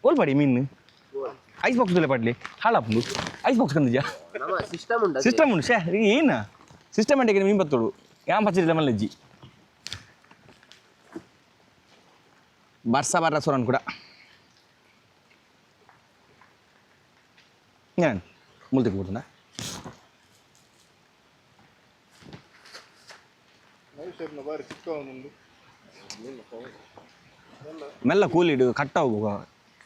ಓಲ್ ಪಡಿ ಮೀನು ಐಸ್ ಬಾಕ್ಸ್ ತುಲೆ ಪಡ್ಲಿ ಹಾಳಾಪು ಐಸ್ ಬಾಕ್ಸ್ ಕಂದಿದ್ಯಾ ಸಿಸ್ಟಮ್ ಉಂಡು ಶೇ ಏನ ಸಿಸ್ಟಮೆಟಿಕ್ ಮೀನು ಬತ್ತೋಡು ಯಾವ ಪಚ್ಚಿಲ್ಲ ಮಲ್ಲಜ್ಜಿ ಬರ್ಸ ಸೋರನ್ ಕೂಡ ഞാൻ മുളത്തേക്ക് പോട്ടുണ്ട ಮೆಲ್ಲ ಕೂಲಿಡು ಕಟ್ಟಾವು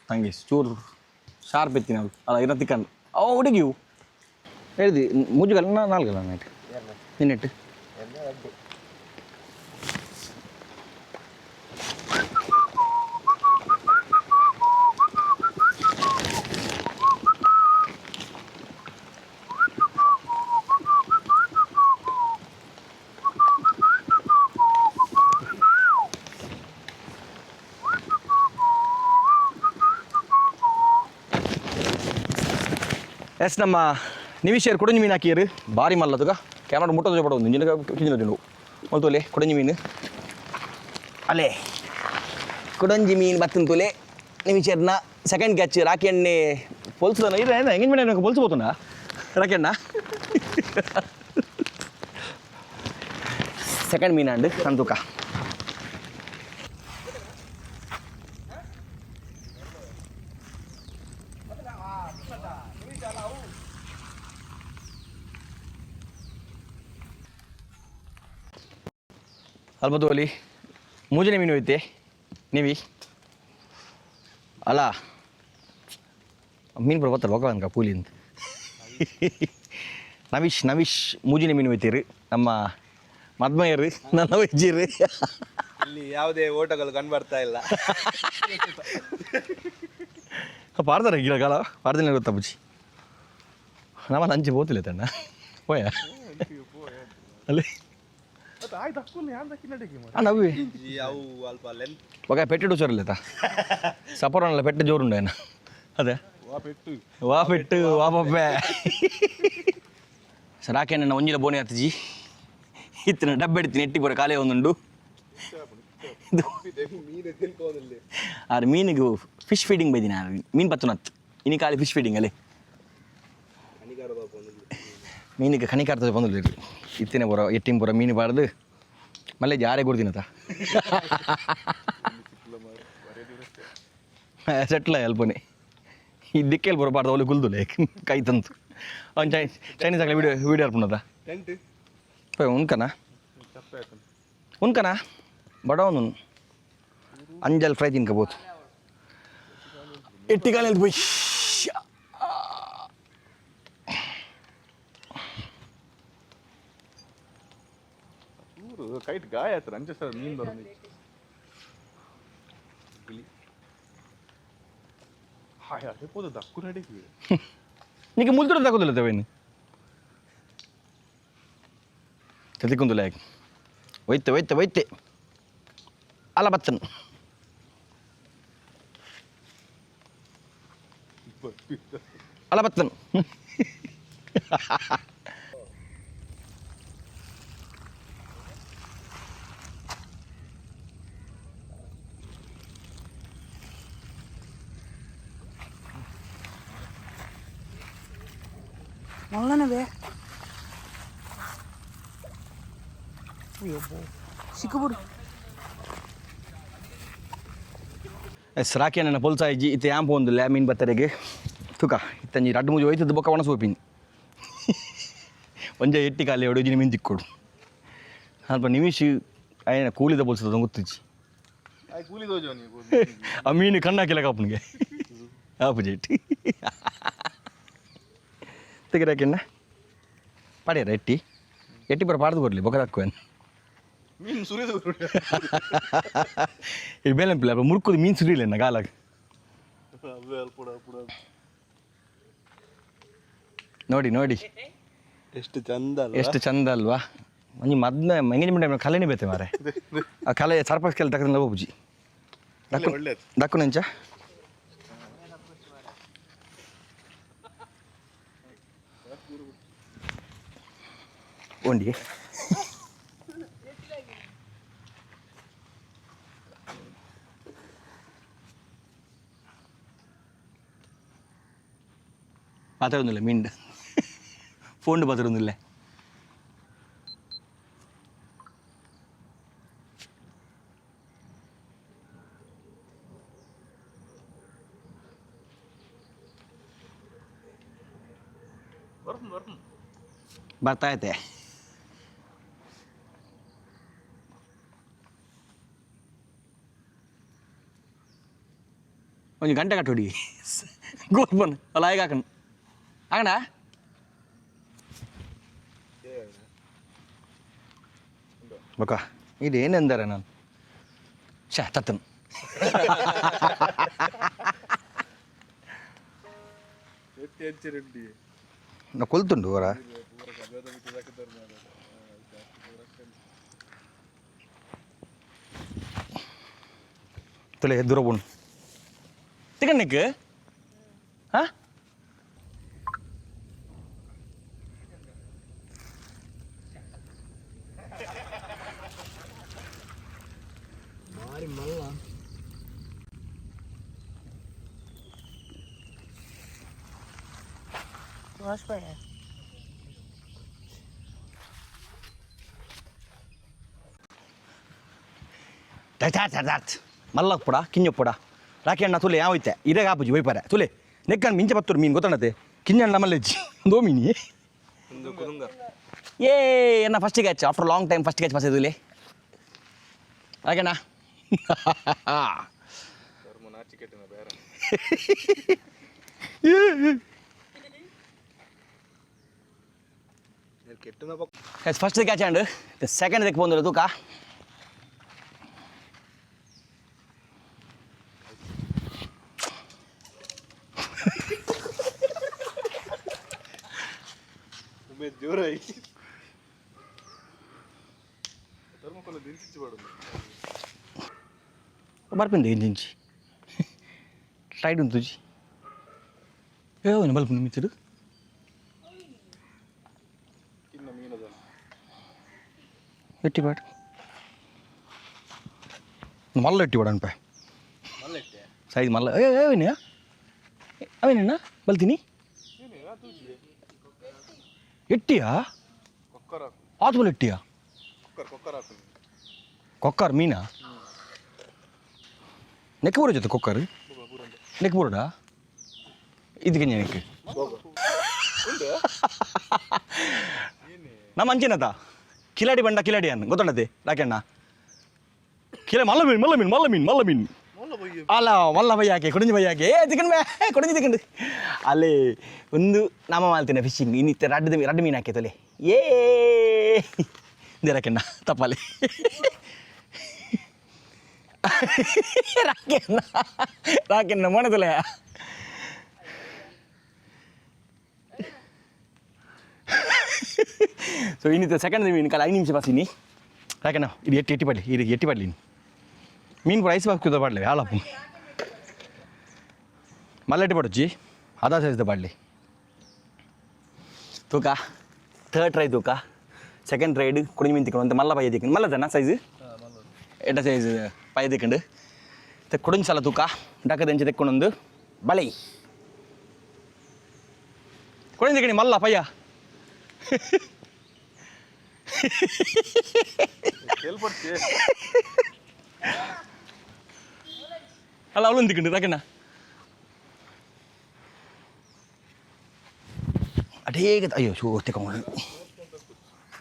ತಂಗಿ ಚೂರು ಶಾರ್ಪ್ ಎತ್ತಿ ನಾವು ಅಲ್ಲ ಇರೋ ತಿಕ್ಕಂಡು ಅವ ಹುಡುಗಿವು ಹೇಳಿದಿ ಮುಜುಗಲ್ಲ 4 ನೈಟ್ ನಿನ್ನೆಟ್ಟು ಎಸ್ ನಮ್ಮ ನಿವಿಶೇರ್ ಕೊಡಂಜಿ ಮೀನು ಹಾಕಿಯರು ಭಾರಿ ಮಲ್ಲದುಗ ಕ್ಯಾಮರಾ ಮುಟ್ಟೋದು ಪಡೋದು ಇಂಜಿನ ಕಿಂಜಿನ ಮೊಲ್ತೋಲೆ ಕೊಡಂಜಿ ಮೀನು ಅಲ್ಲೇ ಕೊಡಂಜಿ ಮೀನು ಬತ್ತನ ತೋಲೆ ನಿವಿಶೇರ್ನ ಸೆಕೆಂಡ್ ಕ್ಯಾಚ್ ರಾಕಿ ಎಣ್ಣೆ ಪೊಲ್ಸದ ಇದು ಎಂಗೇಜ್ಮೆಂಟ್ ನನಗೆ ಪೊಲ್ಸ್ಬೋತುಂಡ ರಾಕಿ ಎಣ್ಣ ಸೆಕೆಂಡ್ ಮೀನು ಅಂಡು ನನ್ನ ತೂಕ ಅಲ್ಬದೋಲಿ ಮೂಜನೆ ಮೀನು ಐತೆ ನೀವಿ ಅಲ್ಲ ಮೀನು ಬರ್ಬೋತಾರೆ ಹೋಗ ಅನ್ಕ ಪೂಲಿ ಅಂತ ನವೀಶ್ ಮೂಜಿನ ಮೀನು ಐತೀರಿ ನಮ್ಮ ಮದ್ಮಯ್ಯರು ನನ್ನ ವಜ್ಜಿರಿ ಇಲ್ಲಿ ಯಾವುದೇ ಓಟಗಳು ಕಂಡುಬರ್ತಾ ಇಲ್ಲ. ಪಾರ್ದಾರ ಗಿಡ ಕಾಲ ಪಾರ್ದಿನ ಗೊತ್ತಾ ಬುಜ್ಜಿ ನಮ್ಮ ಲಂಚ್ ಬೋತಿಲ್ಲ ತಣ್ಣ ಹೋಯ ಅಲ್ಲಿ ನవ్వి ಅವು ಅಲ್ಪ ಲೆಂತ್ ఒక పెట్టెడు చోరలేత సపరంలో పెట్టె జోరుండే ఆయన అదే వా పెట్టు వా పప్పే ಸರಾಕೆ ನನ್ನ ಒಂಜಿಲ ಬೋಣಿ ಹತ್ತಜಿ ಇತ್ತಿನ ಡಬ್ಬೆ ಎಡ್ತೀನಿ ಎಟ್ಟಿ ಬರೋ ಕಾಲೇ ಒಂದುಂಡು ಆರು ಮೀನಿಗೆ ಫಿಶ್ ಫೀಡಿಂಗ್ ಬೈದಿನ ಮೀನು ಪತ್ತುನತ್ ಇನಿ ಕಾಲಿ ಫಿಶ್ ಫೀಡಿಂಗ್ ಅಲ್ಲಿ ಮೀನಿಗೆ ಕಣಿಕಾರ್ತದೆ ಬಂದಿಲ್ಲ ಇತ್ತಿನ ಬರೋ ಎಟ್ಟಿನ ಬರೋ ಮೀನು ಬಾರ್ದು ಮళ్ళీ ಜಾರೆ ಕೊಡ್ತೀನತ ಸೆಟ್ಲ ಅಲ್ಪನೆ ಈ ದಿಕ್ಕೆಲ್ಲಿ ಬರಬಾರ್ದು ಅವಳು ಗುಲ್ದುಲೆ ಕೈ ತಂತು ಅವ್ನು ಚೈನೀಸ್ ಆಗಲಿ ವೀಡಿಯೋ ಅರ್ಪಣದ ಉನ್ಕನಾ ಉನ್ಕನಾ ಬಡವನು ಅಂಜಲ್ ಫ್ರೈ ತಿನ್ಕೋಬೋದು ಎಟ್ಟಿಗಾಲಲ್ಲಿ போய் ಕೈಟ್ ಗಾಯ ಆಯ್ತು ಅಂಚೆ ಸರ್ ನೀನು ಬರೋದು ಹಾಯ್ ಅದೇ ಪೋದು ದಕ್ಕು ನಡೀತೀವಿ నీకు ముల్తుడు తగ్గుదలే తవ్వేని తెదికుందులే వైతే అలా బచ్చన్ అలా బచ్చన్ మొన్ననే ಸಿಕ್ಕಬಿಡು ಸರಾಕೆ ನನ್ನ ಪೊಲ್ಸ ಇಜ್ಜಿ ಇತ್ತೆ ಯಾಂಪ ಒಂದು ಮೀನು ಬತ್ತರೆಗೆ ತುಕ ಇತ್ತಂಜಿ ರಡ್ಡು ಮೂಜಿ ಹೋಯ್ತದ್ದು ಬೊಕ್ಕ ಒಣ ಸೋಪಿನಿ ಒಂಜ ಎಟ್ಟಿ ಕಾಲಿ ಹೊಡೋಜಿನ ಮೀನು ತಿಕ್ಕೊಡು ಸ್ವಲ್ಪ ನಿಮಿಷ ಆಯ್ನ ಕೂಲಿದ ಪೊಲ್ಸದ ಗೊತ್ತಿಜ್ಜಿ ಕೂಲಿ ದೋಜೋ ನೀವು ಆ ಮೀನು ಕಣ್ಣಾಕಿಲ್ಲ ಕಾಪನಿಗೆ ಆಪೋಜಿಟ್ ತೆಗಿರಾಕೆಣ್ಣ ಪಡೆಯರ ಎಟ್ಟಿ ಬರ ಪಾಡ್ದು ಕೊಡಲಿ ಬೊಕ್ಕ ತಕ್ಕುವೇನು ಮೀನು ಸುರಿದು ಇದು ಬೇಲೆಂಪಿಲ್ಲ ಮುರುಕುದು ಮೀನು ಸುರಿಯಿಲ್ಲ ಎನ್ನ ಕಾಲಾಗ ನೋಡಿ ಎಷ್ಟು ಚಂದ ಎಷ್ಟು ಚಂದ ಅಲ್ವಾ ಒಂಜಿ ಮದ್ನ ಎಂಗೇಜ್ಮೆಂಟ್ ಟೈಮ್ ಕಲೆನೇ ಬೇತೆ ಮಾರೆ ಆ ಕಲೆ ಸರ್ಪಸ್ ಕೆಲ ತಕ್ಕ ಹೋಗುಜಿ ದಕ್ಕು ನೆಂಚ ಒಂಡಿ പാത്രമൊന്നുമില്ല മീനുണ്ട് ഫോണിൻ്റെ പാത്രമൊന്നുമില്ലേ ಬರ್ತಾಯ್ತೆ ಒಂದು ಗಂಟೆ ಕಟ್ಟೋಡಿ ಗೋಲ್ ಬನ್ ಅಲ್ಲ ಈಗ ಹಾಕಣ ಹಾಕಣ ಬೊಕ್ಕ ಇದೇನೆಂದರೆ ನಾನು ತತ್ತನು ನಾ ಕೊಲ್ತುಂಡು ಅವರ ತಲೆ ದೂರ ಬೋಣು ತಿಕಣ್ಣಕ್ಕೆ ಹಾಂ ಮಲ್ಲಕ್ ಪುಡ ಕಿಂಜ ಪುಡ ರಾಕಿ ಅಣ್ಣ ತುಲೆ ಯಾವ ಐತೆ ಇದಾಗ ಆಪುಜಿ ವೈಪಾರೆ ತುಲೆ ನೆಕ್ಕಣ್ಣ ಮಿಂಚ ಬತ್ತೂರು ಮೀನು ಗೊತ್ತಣ್ಣತೆ ಕಿಂಜಣ್ಣ ಮಲ್ಲೆಜ್ಜಿ ದೋ ಮೀನಿ ಏ ಎನ್ನ first catch after long time first catch pass ತುಲೆ ಹಾಗೆಣ್ಣ ನಾಚಿಕೆಟ್ಟಿನ ಬೇರೆ ಕೆಟ್ಟನ ಫಸ್ಟ್ ಕ್ಯಾಚ್ ಆ್ಯಂಡ್ ಸೆಕೆಂಡ್ ಇದಕ್ಕೆ ಬಂದಿರೋ ತೂಕ జోర ధర్మకొండ దించి పడుతుంది ಬರ್ಪಿಂದ ದಿಂಚಿ ಟೈಡ್ ಉಂಟು ತುಜಿ ಬಲ್ಪ ಮಿತ್ತರು ಕಿನ್ನ ಮೀನದ ಎಟ್ಟಿ ಪಾಟ್ ಮಲ್ಲ ಎಟ್ಟಿ ಪಾಡ ಅನ್ಪ ಮಲ್ಲೆಟ್ಟೆ ಸೈಜ್ ಮಲ್ಲ ಅವೇನ ಅವೇನ ಬಲ್ತೀನಿ ಎಟ್ಟಿಯಾ ಕೊಕ್ಕರ ಆತ್ಮಲ್ ಎಟ್ಟಿಯಾ ಕೊಕ್ಕರ ಹಾಕೊಂಡು ಕೊಕ್ಕರ್ ಮೀನಾ ನೆಕ್ ಬರೋ ಜೊತೆ ಕೊಕ್ಕರ್ ನೆಕ್ ಬರೋಡಾ ಇದಕ್ಕೆ ನೆಕ್ ನಮ್ಮ ಅಂಚೆನತ ಕಿಲಾಡಿ ಬಂಡ ಕಿಲಾಡಿ ಅನ್ನ ಗೊತ್ತಣ್ಣತೆ ರಾಕಣ್ಣ ಮಲ್ಲ ಮೀನು ಮಲ್ಲ ಮೀನು ಮಲ್ಲ ಮೀನು ಮಲ್ಲ ಮೀನು ಅಲ್ಲ ಮಲ್ಲ ಬಯ್ಯಾಕೆ ಕೊಡಂಜಿ ಬಯ್ಯಾಕೆ ಕೊಡಂಜಿ ತಿಕ್ಕಂಡು ಅಲ್ಲಿ ಒಂದು ನಾಮ ಮಾಡ್ತೇನೆ ಫಿಶಿಂಗ್ ಇನ್ನಿತ್ತೆ ರಡ್ಡು ಮೀನು ಹಾಕಿ ತೊಲೆ ರಾಕಣ್ಣ ತಪ್ಪಲ್ಲಿ ರಾಕೆನ್ನ ಮೊಣದಲ್ಲ ಸೊ ಇನ್ನಿತ್ತು ಸೆಕೆಂಡ್ ಮೀನು ಕಾಲ 5 ನಿಮಿಷ ಬಸ್ಸಿನಿ ರಾಕೆಣ್ಣ ಇದು ಎಟ್ಟಿ ಪಡ್ಲಿ ಇದು ಎಟ್ಟಿ ಪಡ್ಲಿ ಮೀನು ಕೂಡ ಐಸ್ ಬಾಕ್ಸ್ ಪಡ್ಲಿ ಹಾಳಪ್ಪ ಮಲ್ಲೆಟ್ಟಿ ಪಡೋಚ್ಚಿ ಅದಾ ಸೈಜ್ದ ಪಡ್ಲಿ ತೂಕ ಥರ್ಡ್ ಟ್ರೈ ತೂಕ ಸೆಕೆಂಡ್ ರೈಡ್ ಕುಡಿಮಿ ಮೀನು ತಿಕ್ಕೊಂಡು ಅಂತ ಮಲ್ಲ ಪೈ ತಿಕ್ಕೊಂಡು ಮಲ್ಲದನ್ನ ಸೈಜ್ ಎಡ್ಡ ಸೈಜ್ ಪೈ ತಿಕ್ಕೊಂಡು ಕುಡಿನ ಸಲ ತೂಕ ಡಕ್ಕದಂಚೆ ತೆಕ್ಕೊಂಡೊಂದು ಬಳೆ ಕುಡಿನ ತಿಕ್ಕಣಿ ಮಲ್ಲ ಪಯ್ಯ ಅಲ್ಲ ಅವಳು ತಿಕ್ಕಂಡು ರಾಕಣ್ಣ ಅಡೇ ಅಯ್ಯೋ ಶೋ ತಿಕ್ಕೊಂಡು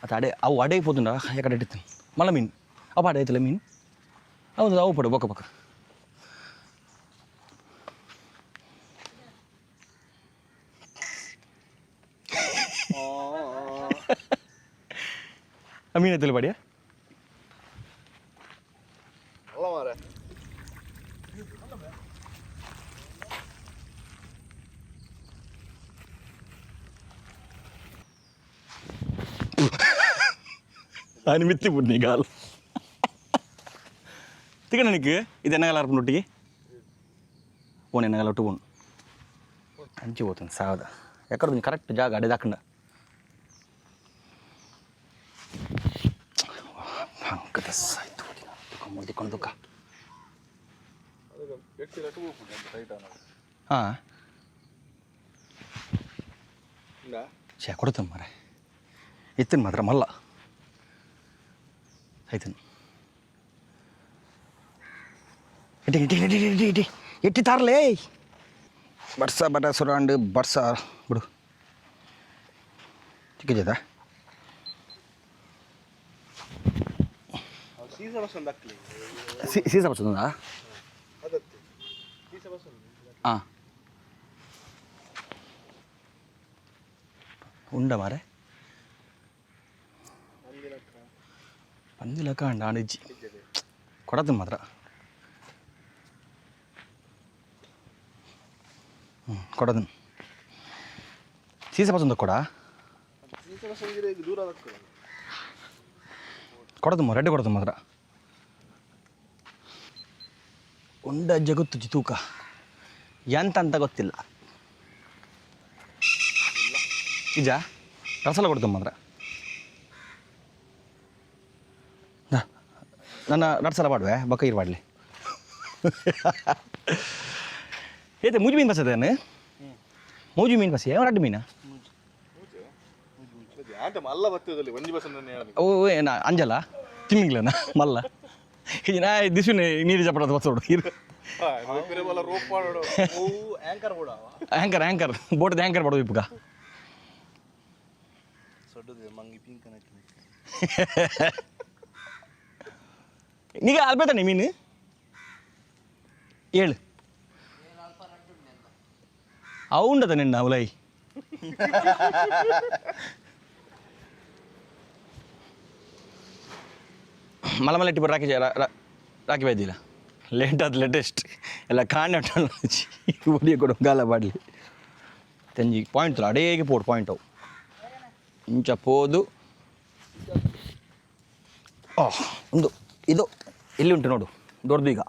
ಅದು ಅವು ಅಡೇ పోతుండ ఎక్కడ ఎట్టుతాను మళ్ళీ మీన్ అవు పాడైతే మీన్ అవును అవు పడు బొక్క పక్క ఆ మీన్ ఎత్తులు పడియా అలా మారే ఆయన మిత్తి పుట్టి కాలు తికన నీకు ఇది ఎన్నగల అర్పణ ఒట్టికి పోను ఎన్నగల ఒట్టు పోను మంచి పోతుంది సాగదా ఎక్కడ ఉంది కరెక్ట్ జాగా అడే దాకుండా దిక్ಕೊಂಡು దుఃఖ కొడతాం మరి ఎత్తుని మాత్రం మళ్ళా ಆಯ್ತು ಎಟ್ಟಿ ತಾರಲೇ ಬರ್ಸ ಬಟ ಸುರಾಂಡ್ ಬರ್ಸ ಬಿಡು ಚಿಕ್ಕ ಜದ సీసా వస్తుందా ఉండ మారే పందిలక అండి ఆడిచ్చి కొడతాం మాత్ర కొడదాం సీసా వస్తుందా కూడా ಕೊಡದಮ್ಮ ರೆಡ್ಡಿ ಕೊಡದಮ್ಮ ಮಾತ್ರ ಉಂಡ ಅಜ್ಜ ಗೊತ್ತು ತೂಕ ಎಂತ ಅಂತ ಗೊತ್ತಿಲ್ಲ ನಿಜ ರಸಲ ಕೊಡ್ತಮ್ಮ ಮಾತ್ರ ನನ್ನ ರಡ್ಸಲ ಪಾಡುವೆ ಬಕ್ಕ ಇರು ಪಾಡಲಿ ಏತೆ ಮೂಜಿ ಮೀನು ಬಸದೇನು ಮೂಜಿ ಮೀನು ಬಸಿ ಯಾವ ರಡ್ಡು ಮೀನಾ ಮಲ್ಲ ಬರ್ತದಲ್ಲಿ ಒಂಜಿ ಬಸ್ ಓ ಏನ ಅಂಜಲ ತಿಮ್ಮಿಗ್ಲನ ಮಲ್ಲ ಇದು ನಾ ದಿವ್ಸ ನೀರು ಚಪ್ಪಡದ ಬಸ್ಸೋಡು ಇರು ಆ್ಯಂಕರ್ ಆ್ಯಂಕರ್ ಬೋಟದ ಆ್ಯಂಕರ್ ಪಡೋದು ಇಪ್ಪಗ ನೀಗ ಅಲ್ಬೇತಾನೆ ಮೀನು ಹೇಳು అవుండదా నిన్న ఉలై ಮಲಮಲ ಇಟ್ಟು ರಾಕಿ ರಾಕಿ ಬೈದಿಲ್ಲ ಲೇಟ್ ಅದು ಲೇಟೆಸ್ಟ್ ಎಲ್ಲ ಕಾಣೆ ಒಡಿಯ ಕೊಡು ಗಾಲ ಬಾಡ್ಲಿ ತಂಜಿ ಪಾಯಿಂಟ್ ಅಡೇಗೆ ಪೋಡು ಪಾಯಿಂಟ್ ಅವು ಇಂಚ ಪೋದು ಒಂದು ಇದು ಇಲ್ಲಿ ಉಂಟು ನೋಡು ದೊಡ್ಡದು ಈಗ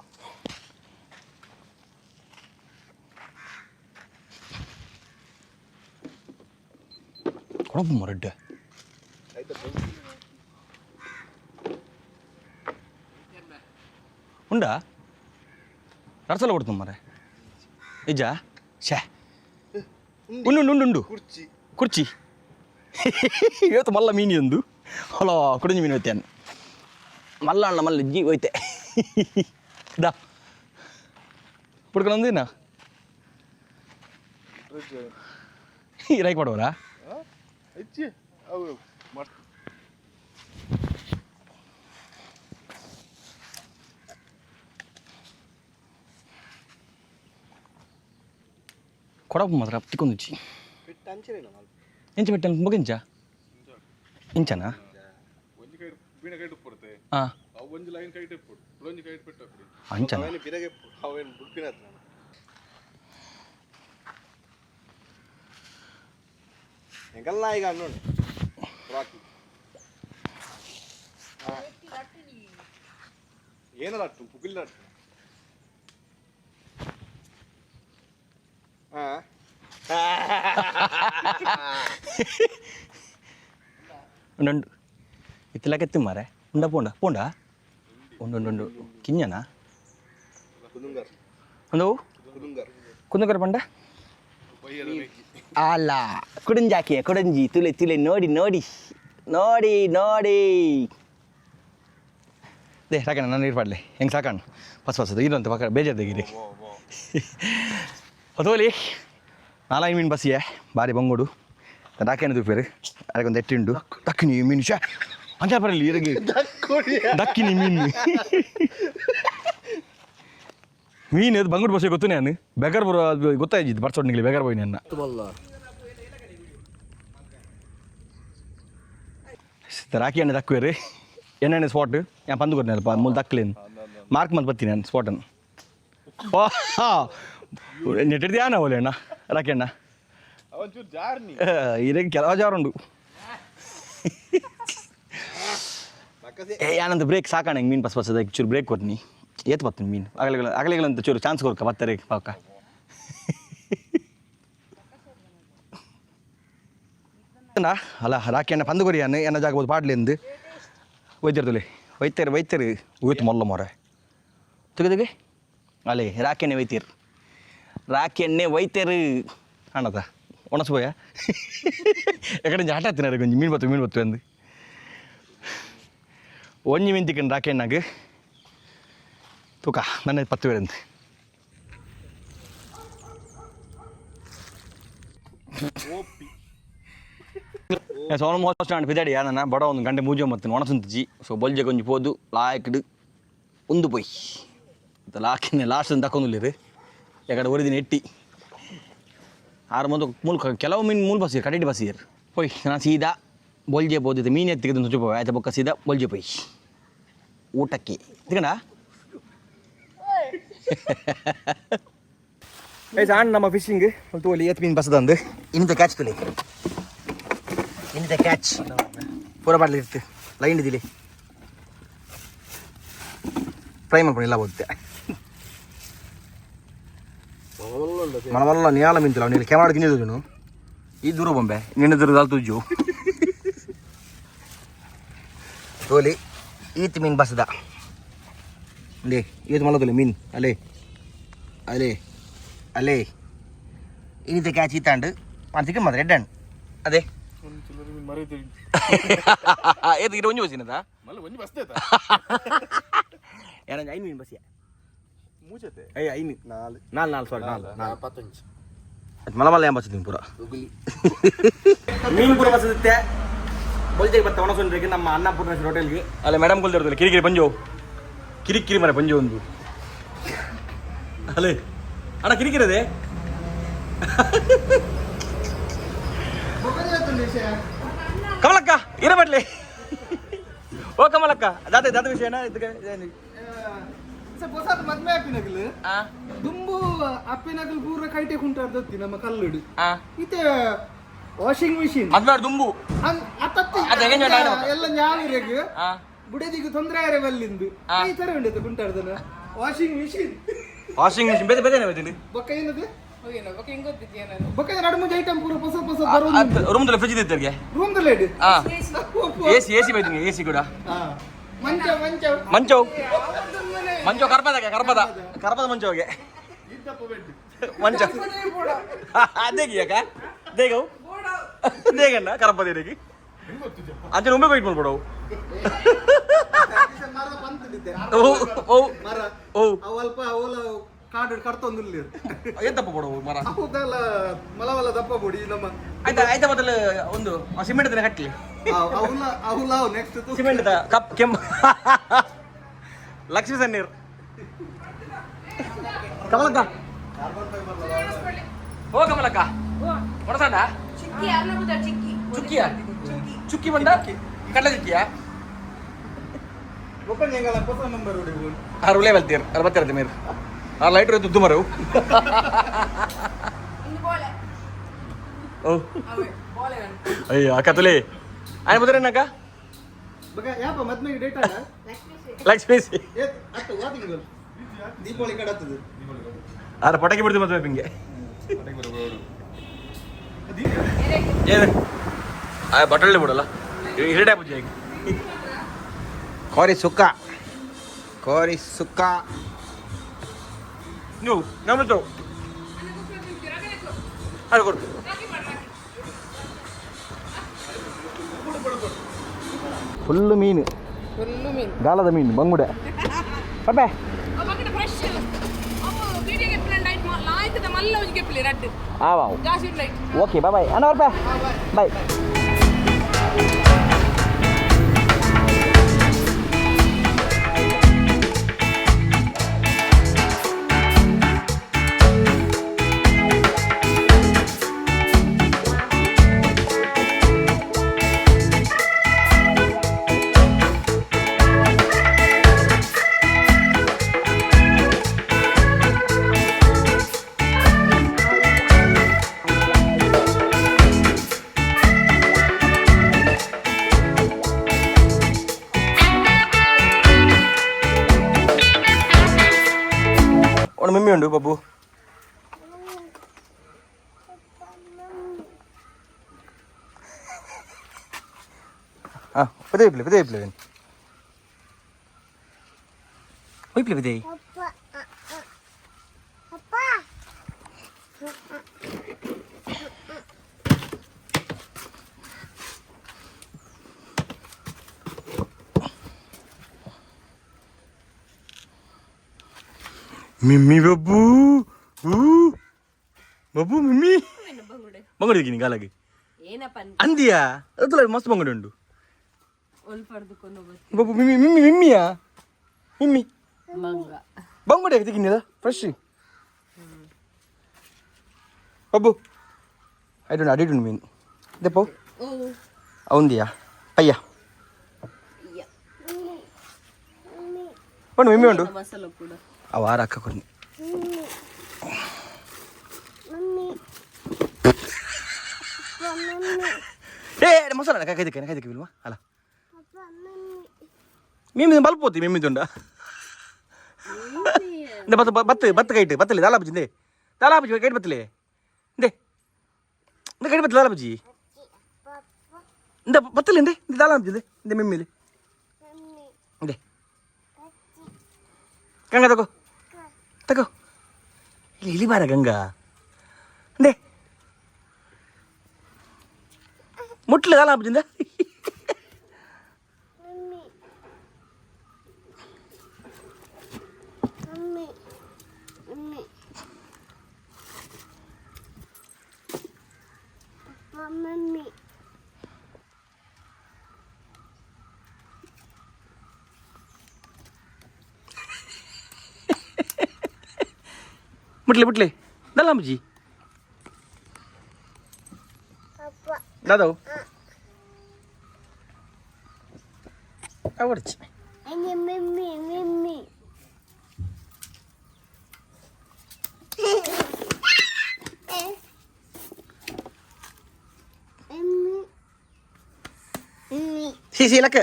ಕೊಡಪ್ಪ ಮರಡ್ಡ ಉಂಡಾ ರಸಲ ಕೊಡ್ತು ಮರೆ ನಿಜ ಶೇ ಉಂಡು ಕುರ್ಚಿ ಇವತ್ತು ಮಲ್ಲ ಮೀನು ಒಂದು ಹೊಲ ಕುಡಿಂಜಿ ಮೀನು ಹೋಯ್ತೇನೆ ಮಲ್ಲ ಅಣ್ಣ ಮಲ್ಲ ಜೀವ ಹೋಯ್ತೆ ದಾ ಪುಡ್ಕೊಂಡೊಂದಿನ ರೈಕ್ ಮಾಡೋರಾ ಹೆಚ್ಚಿ ಅವು ಕೊಡಪ್ಪ ಮಾತ್ರ ತಿಕ್ಕೊಂದಿಚ್ಚಿ ಎಂಚ పెట్టాను ಮುಗಿಂಚ ಇಂಚನಾ ಒಂಜಿ ಕೈ ಬೀಣ ಕೈ ಪಡ್ತೆ ಹಾಂ ಅವು ಒಂಜಿ ಲೈನ್ ಕೈ ಪಡು ಒಂಜಿ ಕೈ ಪೆಟ್ಟು ಅಪ್ಪಡಿ ಅಂಚನ ಅವನು ಬಿರಗೆ ಅವೇನು ಬುಕ್ಕಿನ ಎಂಕಲ್ಲ ಈಗ ನೋಡಿ ರಾಕಿ ಏನಲ್ಲ ಅಟ್ಟು ಪುಗಿಲ್ಲ ಅಟ್ಟು ఉండు ఇతలాకెత్తి మారే ఉండ పోండా పోండా ఉండు కింజనా ఉండు ಕುಂದಕರ ಪಂಡ ಅಲ್ಲ ಕುಡಂಜಾಕಿ ಕುಡಂಜಿ ತುಲೆ ನೋಡಿ ದೇ ಸಾಕಣ್ಣ ನಾನು ನೀರು ಪಾಡ್ಲೆ ಹೆಂಗೆ ಸಾಕಣ್ಣ ಫಸ್ಟ್ ಇಲ್ಲಂತ ಪಕ್ಕ ಬೇಜಾರು ತೆಗೀರಿ ಹೊತ್ತೋಲಿ ನಾಲ್ಕು ಮೀನು ಬಸ್ಸಿಯೇ ಭಾರಿ ಬಂಗೋಡು ಡಾಕೇನ ತೂಪೇರು ಅದಕ್ಕೊಂದು ಎಟ್ಟಿಂಡು ದಕ್ಕಿನಿ ಮೀನು ಶಾ ಅಂಜಾ ಬರಲಿ ಇರಗೆ ದಕ್ಕಿನಿ ಮೀನು ಮೀನು ಅದು ಬಂಗುಡು ಬಸ್ಸೇ ಗೊತ್ತು ನಾನು ಬೆಗರ್ ಬರೋ ಅದು ಗೊತ್ತಾಯ್ತು ಬರ್ಸೋಡ್ ನಿಗಲಿ ಬೆಗರ್ ಬೋಯ್ ನನ್ನ ರಾಕಿ ಅಣ್ಣ ದಕ್ಕುವೇರಿ ಎಣ್ಣೆ ಸ್ಪಾಟ್ ഞാൻ പന്ത് കൊടുത്തേ മൂന്ന് തക്കിലേന്ന് മാർക്ക് മന്ത് പറ്റി ഞാൻ സ്പോട്ടന്ന് ನೆಟ್ಟಿಡ್ದು ಯಾನ ಅವಲೆ ಅಣ್ಣ ರಾಕಿ ಅಣ್ಣ ಅವೊಂಚೂರು ಜಾರ್ನಿ ಇದಕ್ಕೆ ಕೆಲವು ಜಾರುಂಡು ಯಾನಂತ ಬ್ರೇಕ್ ಸಾಕಣ್ಣ ಹಿಂಗೆ ಮೀನು ಪಸ್ ಅದಕ್ಕೆ ಚೂರು ಬ್ರೇಕ್ ಕೊಡ್ತೀನಿ ಏತ್ ಬರ್ತೀನಿ ಮೀನು ಆಗಲೆಗಳಂತ ಚೂರು ಚಾನ್ಸ್ ಕೊಡ್ಕ ಬರ್ತಾರೆ ಪಾಕ ಅಲ್ಲ ರಾಕಿ ಅಣ್ಣ ಪಂದು ಕೊರಿ ಅನ್ನ ಎನ್ನ ಜಾಗಬೋದು ಪಾಡ್ಲಿ ಎಂದು ಒಯ್ತಿರ್ತಲೆ ಒಯ್ತಾರೆ ಹೋಯ್ತು ಮೊಲ್ಲ ಮೊರೆ ತೆಗೆದಗೆ ಅಲ್ಲೇ ರಾಕಿ ಎಣ್ಣೆ ಒಯ್ತೀರು ಅಣ್ಣದ ಒಣಸ್ಬೋಯ ಎಕಡೆ ಆಟ ಹತ್ತಿನಾರ ಕೊಂಚ ಮೀನು ಬತ್ತು ಅಂದು ಒಂಜಿ ಮೀನು ತಿಕ್ಕಂಡು ರಾಕಿ ಎಣ್ಣಾಗ ತೂಕ ನನ್ನ 10 ಬೇರೆ ಅಂತ ಆಲ್ಮೋಸ್ಟ್ ನಾನು ಬಿದ್ದಾಡಿ ನನ್ನ ಬಡ ಒಂದು ಗಂಟೆ ಮೂಜೆ ಮತ್ತು ಒಣಸುಂತಿಜಿ ಸೊ ಬೊಲ್ಜೆ ಕೊಂಚ ಪೋದು ಲಾಯಕ್ಡು ಉಂದು ಪೊಯ್ ಲಾಕಿನ ಲಾಸ್ಟ್ ಅಂತ ತಕೊಂದಿಲ್ಲ ಎಕಡೆ ಒರಿದಿನ ಎಟ್ಟಿ ಆರು ಮೊದಲು ಮೂಲ ಕೆಲವು ಮೀನು ಮೂಲ ಬಸ್ಸೀರು ಕಡೆಡಿ ಬಸ್ಸೀರು ಪೊಯ್ ನಾನು ಸೀದಾ ಬೊಲ್ಜೆ ಪೋದಿದ್ದೆ ಮೀನು ಎತ್ತಿಗೆ ತುಚ್ಚು ಪೋಯ್ ಆಯ್ತು ಬೊಕ್ಕ ಸೀದಾ ಬೊಲ್ಜೆ ಪೊಯ್ ಊಟಕ್ಕೆ ತಿಕಂಡ ಸಾಣ್ ನಮ್ಮ ಫಿಶಿಂಗ್ ತೋಲಿ ಎತ್ತು ಮೀನು ಬಸ್ಸದಂದು ಇನ್ನಿತ ಕ್ಯಾಚ್ ತೊಲಿ ಇನ್ನಿತ ಕ್ಯಾಚ್ ಪೂರ ಬಾಡ್ಲಿ ಇರ್ತು ಲೈನ್ ಇದಿಲಿ ಫ್ರೈ ಮಾಡ್ಕೊಂಡು ಎಲ್ಲ ಓದುತ್ತೆ మనవల్ల నేల మింతులు నేను కెమాడికి నీదు ఈ దూరం బొంబే నిన్న దూరం తుజ్జు తోలి ఈత్ మీన్ బస్దా లే ఈత్ మళ్ళీ తోలి మీన్ అలే ఈత క్యాచ్ ఈతాండు మనకి మాది రెడ్ అండ్ అదే ఏది ఇటు ಒಂಜಿ ಬಸ್ಸಿನದ ಮಲ್ಲ ಒಂಜಿ ಬಸ್ತೆತ ಏನಂಜ 5 ಮೀನು ಬಸ್ಸಿಯ ಮೂಚತೆ ಐದು ನಾಲ್ ಸಾರಿ ನಾಲ್ 15 ಅದು ಮಲ ಏನು ಬಸ್ಸಿದ್ದೀನಿ ಪೂರ ಮೀನು ಪೂರ ಬಸ್ಸತ್ತೆ ಬೊಲ್ಜೆಗೆ ಬತ್ತ ಒಣಸೊಂಡ್ರಿಗೆ ನಮ್ಮ ಅನ್ನಪೂರ್ಣೇಶ್ವರ ಹೋಟೆಲ್ಗೆ ಅಲ್ಲ ಮೇಡಮ್ ಕೊಲ್ದಿರ್ತಲ್ಲ ಕಿರಿಕಿರಿ ಪಂಜು ಕಿರಿಕಿರಿ ಮರ ಪಂಜು ಒಂದು ಅಲ್ಲೇ ಅಣ್ಣ ಕಿರಿಕಿರದೆ ಕಮಲಕ್ಕ ಇರಬಟ್ಲಿ ಓ ಕಮಲಕ್ಕ ದಾದ ವಿಷಯನ ಮದ್ಮೆ ಆಪಿನಗಲು ದುಂಬು ಅಪ್ಪಿನಗಲು ಪೂರ ಕೈಟೆ ಕುಂಟಾಡ್ದತ್ತಿ ನಮ್ಮ ಕಲ್ಲುಡು ಇತ್ತೆ ವಾಷಿಂಗ್ ಮಿಷಿನ್ ಮದ್ವೆ ದುಂಬು ಎಲ್ಲ ನ್ಯಾವಿರೆಗ್ ಬುಡದಿಗೆ ತೊಂದರೆ ಆರೆ ಬಲ್ಲಿಂದು ಈ ತರ ಉಂಡಿತ್ತು ಕುಂಟಾಡ್ದನ ವಾಷಿಂಗ್ ಮಿಷಿನ್ ಬೇರೆ ಬೇರೆ ಏನಾಯ್ತು ಬೊಕ್ಕ ಏನದು ಬೊಕ್ಕ ಎರಡು ಮೂರು ಐಟಮ್ ಪೂರ ಹೊಸ ಹೊಸ ಬರೋದು ರೂಮ್ದಲ್ಲಿ ಫ್ರಿಜ್ ಇದ್ದರಿಗೆ ರೂಮ್ದಲ್ಲೇ ಇಡು ಎಸಿ ಬೈತೀನಿ ಎಸಿ ಕೂಡ ಮಂಚ ಮಂಚ ಮಂಚೋ ಮಂಚೋ ಕರ್ಪದ ಮಂಚೋಗೆ ಮಂಚ ದೇಗಿಯಾಕ ದೇಗವು ದೇಗಣ್ಣ ಕರ್ಪದೇರಿಗೆ ಅಂಚೆ ಒಮ್ಮೆ ವೆಯ್ಟ್ ಮಾಡ್ಬಿಡವು ಅವಲ್ಪ ಅವಲ ಕಾಡು ಕರ್ತೊಂದಿಲ್ಲ ಎಂತಪ್ಪ ಕೊಡವು ಮರ ಹೌದಲ್ಲ ಮಲವಲ್ಲ ದಪ್ಪ ಬುಡಿ ನಮ್ಮ ಆಯ್ತಾ ಮೊದಲು ಒಂದು ಸಿಮೆಂಟ್ ಕಟ್ಲಿ ಅವಲ ಅವಲ ನೆಕ್ಸ್ಟ್ ಸಿಮೆಂಟ್ ಕಪ್ ಕೆಂಪು ಲಕ್ಷ್ಮೀ ಸನ್ನೀರ್ ಕಮಲಕ್ಕ ಓ ಕಮಲಕ್ಕ ಹೊರಸಣ್ಣ ಚುಕ್ಕಿಯ ಚುಕ್ಕಿ ಬಂದ ಕಡ್ಲ ಚುಕ್ಕಿಯಾ ಹೊಸ ನಂಬರ್ ಉಳೆ ಬಲ್ತೀರ್ ಬರ್ತಿರತ್ತೆ ಮೇರು ಆ ಲೈಟ್ರ್ ದುಡ್ಡು ಮರವು ಓ ಅಯ್ಯೋ ಅಕ್ಕ ತುಲೆ ಆಯ್ತು ಬುದ್ರೇನಕ್ಕ ಯಾಪ ಮದ್ಮೆಗೆ ಡೇಟ್ ಲಕ್ಷ್ಮೀ ದೀಪಾವಳಿ ಕಡತ್ತದು ಆದ್ರೆ ಪಟಾಕಿ ಬಿಡ್ತೀವಿ ಮದುವೆ ಹಿಂಗೆ ಏನು ಬಟಳ್ಳಿ ಬಿಡಲ್ಲ ಹಿರಡೆ ಪೂಜೆ ಈಗ ಕೋರಿ ಸುಕ್ಕ ನೀವು ನಮ್ಮದು ಅದು ಕೊಡು ಫುಲ್ಲು ಮೀನು ಗಾಲದ ಮೀನು ಬಂಗುಡೆ ಪಪ್ಪೆ ಆವಾವ್ ಓಕೆ ಬಾಯ್ ಬಾಯ್ ಅಣ್ಣ ಬರ್ಪ ಬಾಯ್ ಮಮ್ಮಿ ಉಂಟು ಬಾಬು ಹಾಂ ಪದೇ ಇಪ್ಲೆ ಪದೇ ಮಿಮ್ಮಿ ಬಬ್ಬು ಬಬ್ಬು ಮಿಮ್ಮಿ ಬಂಗುಡಿದ್ದೀನಿ ಕಾಲಾಗಿ ಅಂದಿಯಾ ಅದಲ್ಲ ಮಸ್ತ್ ಬಂಗುಡಿ ಉಂಟು ಬಬ್ಬು ಮಿಮ್ಮಿ ಮಿಮ್ಮಿ ಮಿಮ್ಮಿಯಾ ಮಿಮ್ಮಿ ಬಂಗುಡಿ ತೆಗಿನಿಲ್ಲ ಫ್ರೆಶ್ ಬಬ್ಬು ಅಡಿಟುಂಡು ಮೀನು ದೆಪ್ಪು ಅವಂದಿಯಾ ಅಯ್ಯ ಉಂಟು ಮಿಮ್ಮಿ ಉಂಟು ಅವ ಆರ ಅಕ್ಕ ಕೊಡ್ನಿ ಮಸಾಲ ಕೈದಕ್ಕೆ ಬಿಲ್ವಾ ಅಲ್ಲ ಮೀಮಿ ಬಲ್ಪೋತಿ ಮಿಮ್ಮಿದುಂಡ ಬತ್ತ ಕೈಟ್ ಬತ್ತಲೆ ದಾಲಾಬಜ್ಜಿ ದಾಲಾಬಜ್ಜಿ ಕೈಟ್ ಬತ್ತಲೆ ಇಂದೆ ಕೈಟ್ ಬತ್ತಲೆ ದಾಲಾಬಜ್ಜಿ ಇಂದ ಬತ್ತಲೆ ಇಂದೆ ದಾಲಾಬಜ್ಜಿ ಇಂದೆ ಮಿಮ್ಮಿಲಿ ಇಂದೆ ಗಂಗಾ ತಗೋ ಇಲ್ಲಿ ಬಾರ ಗಂಗಾ ಅಂದೆ ಮುಟ್ಲು ಕಾಲ ಹಬ್ಬದಿಂದ ಬಿಟ್ಲೆ ದಲ್ಲ ಅಮ್ಮಜಿ ದಾದವು ಅವರ್ಚಿ ಸಿ ಲಕ್ಕ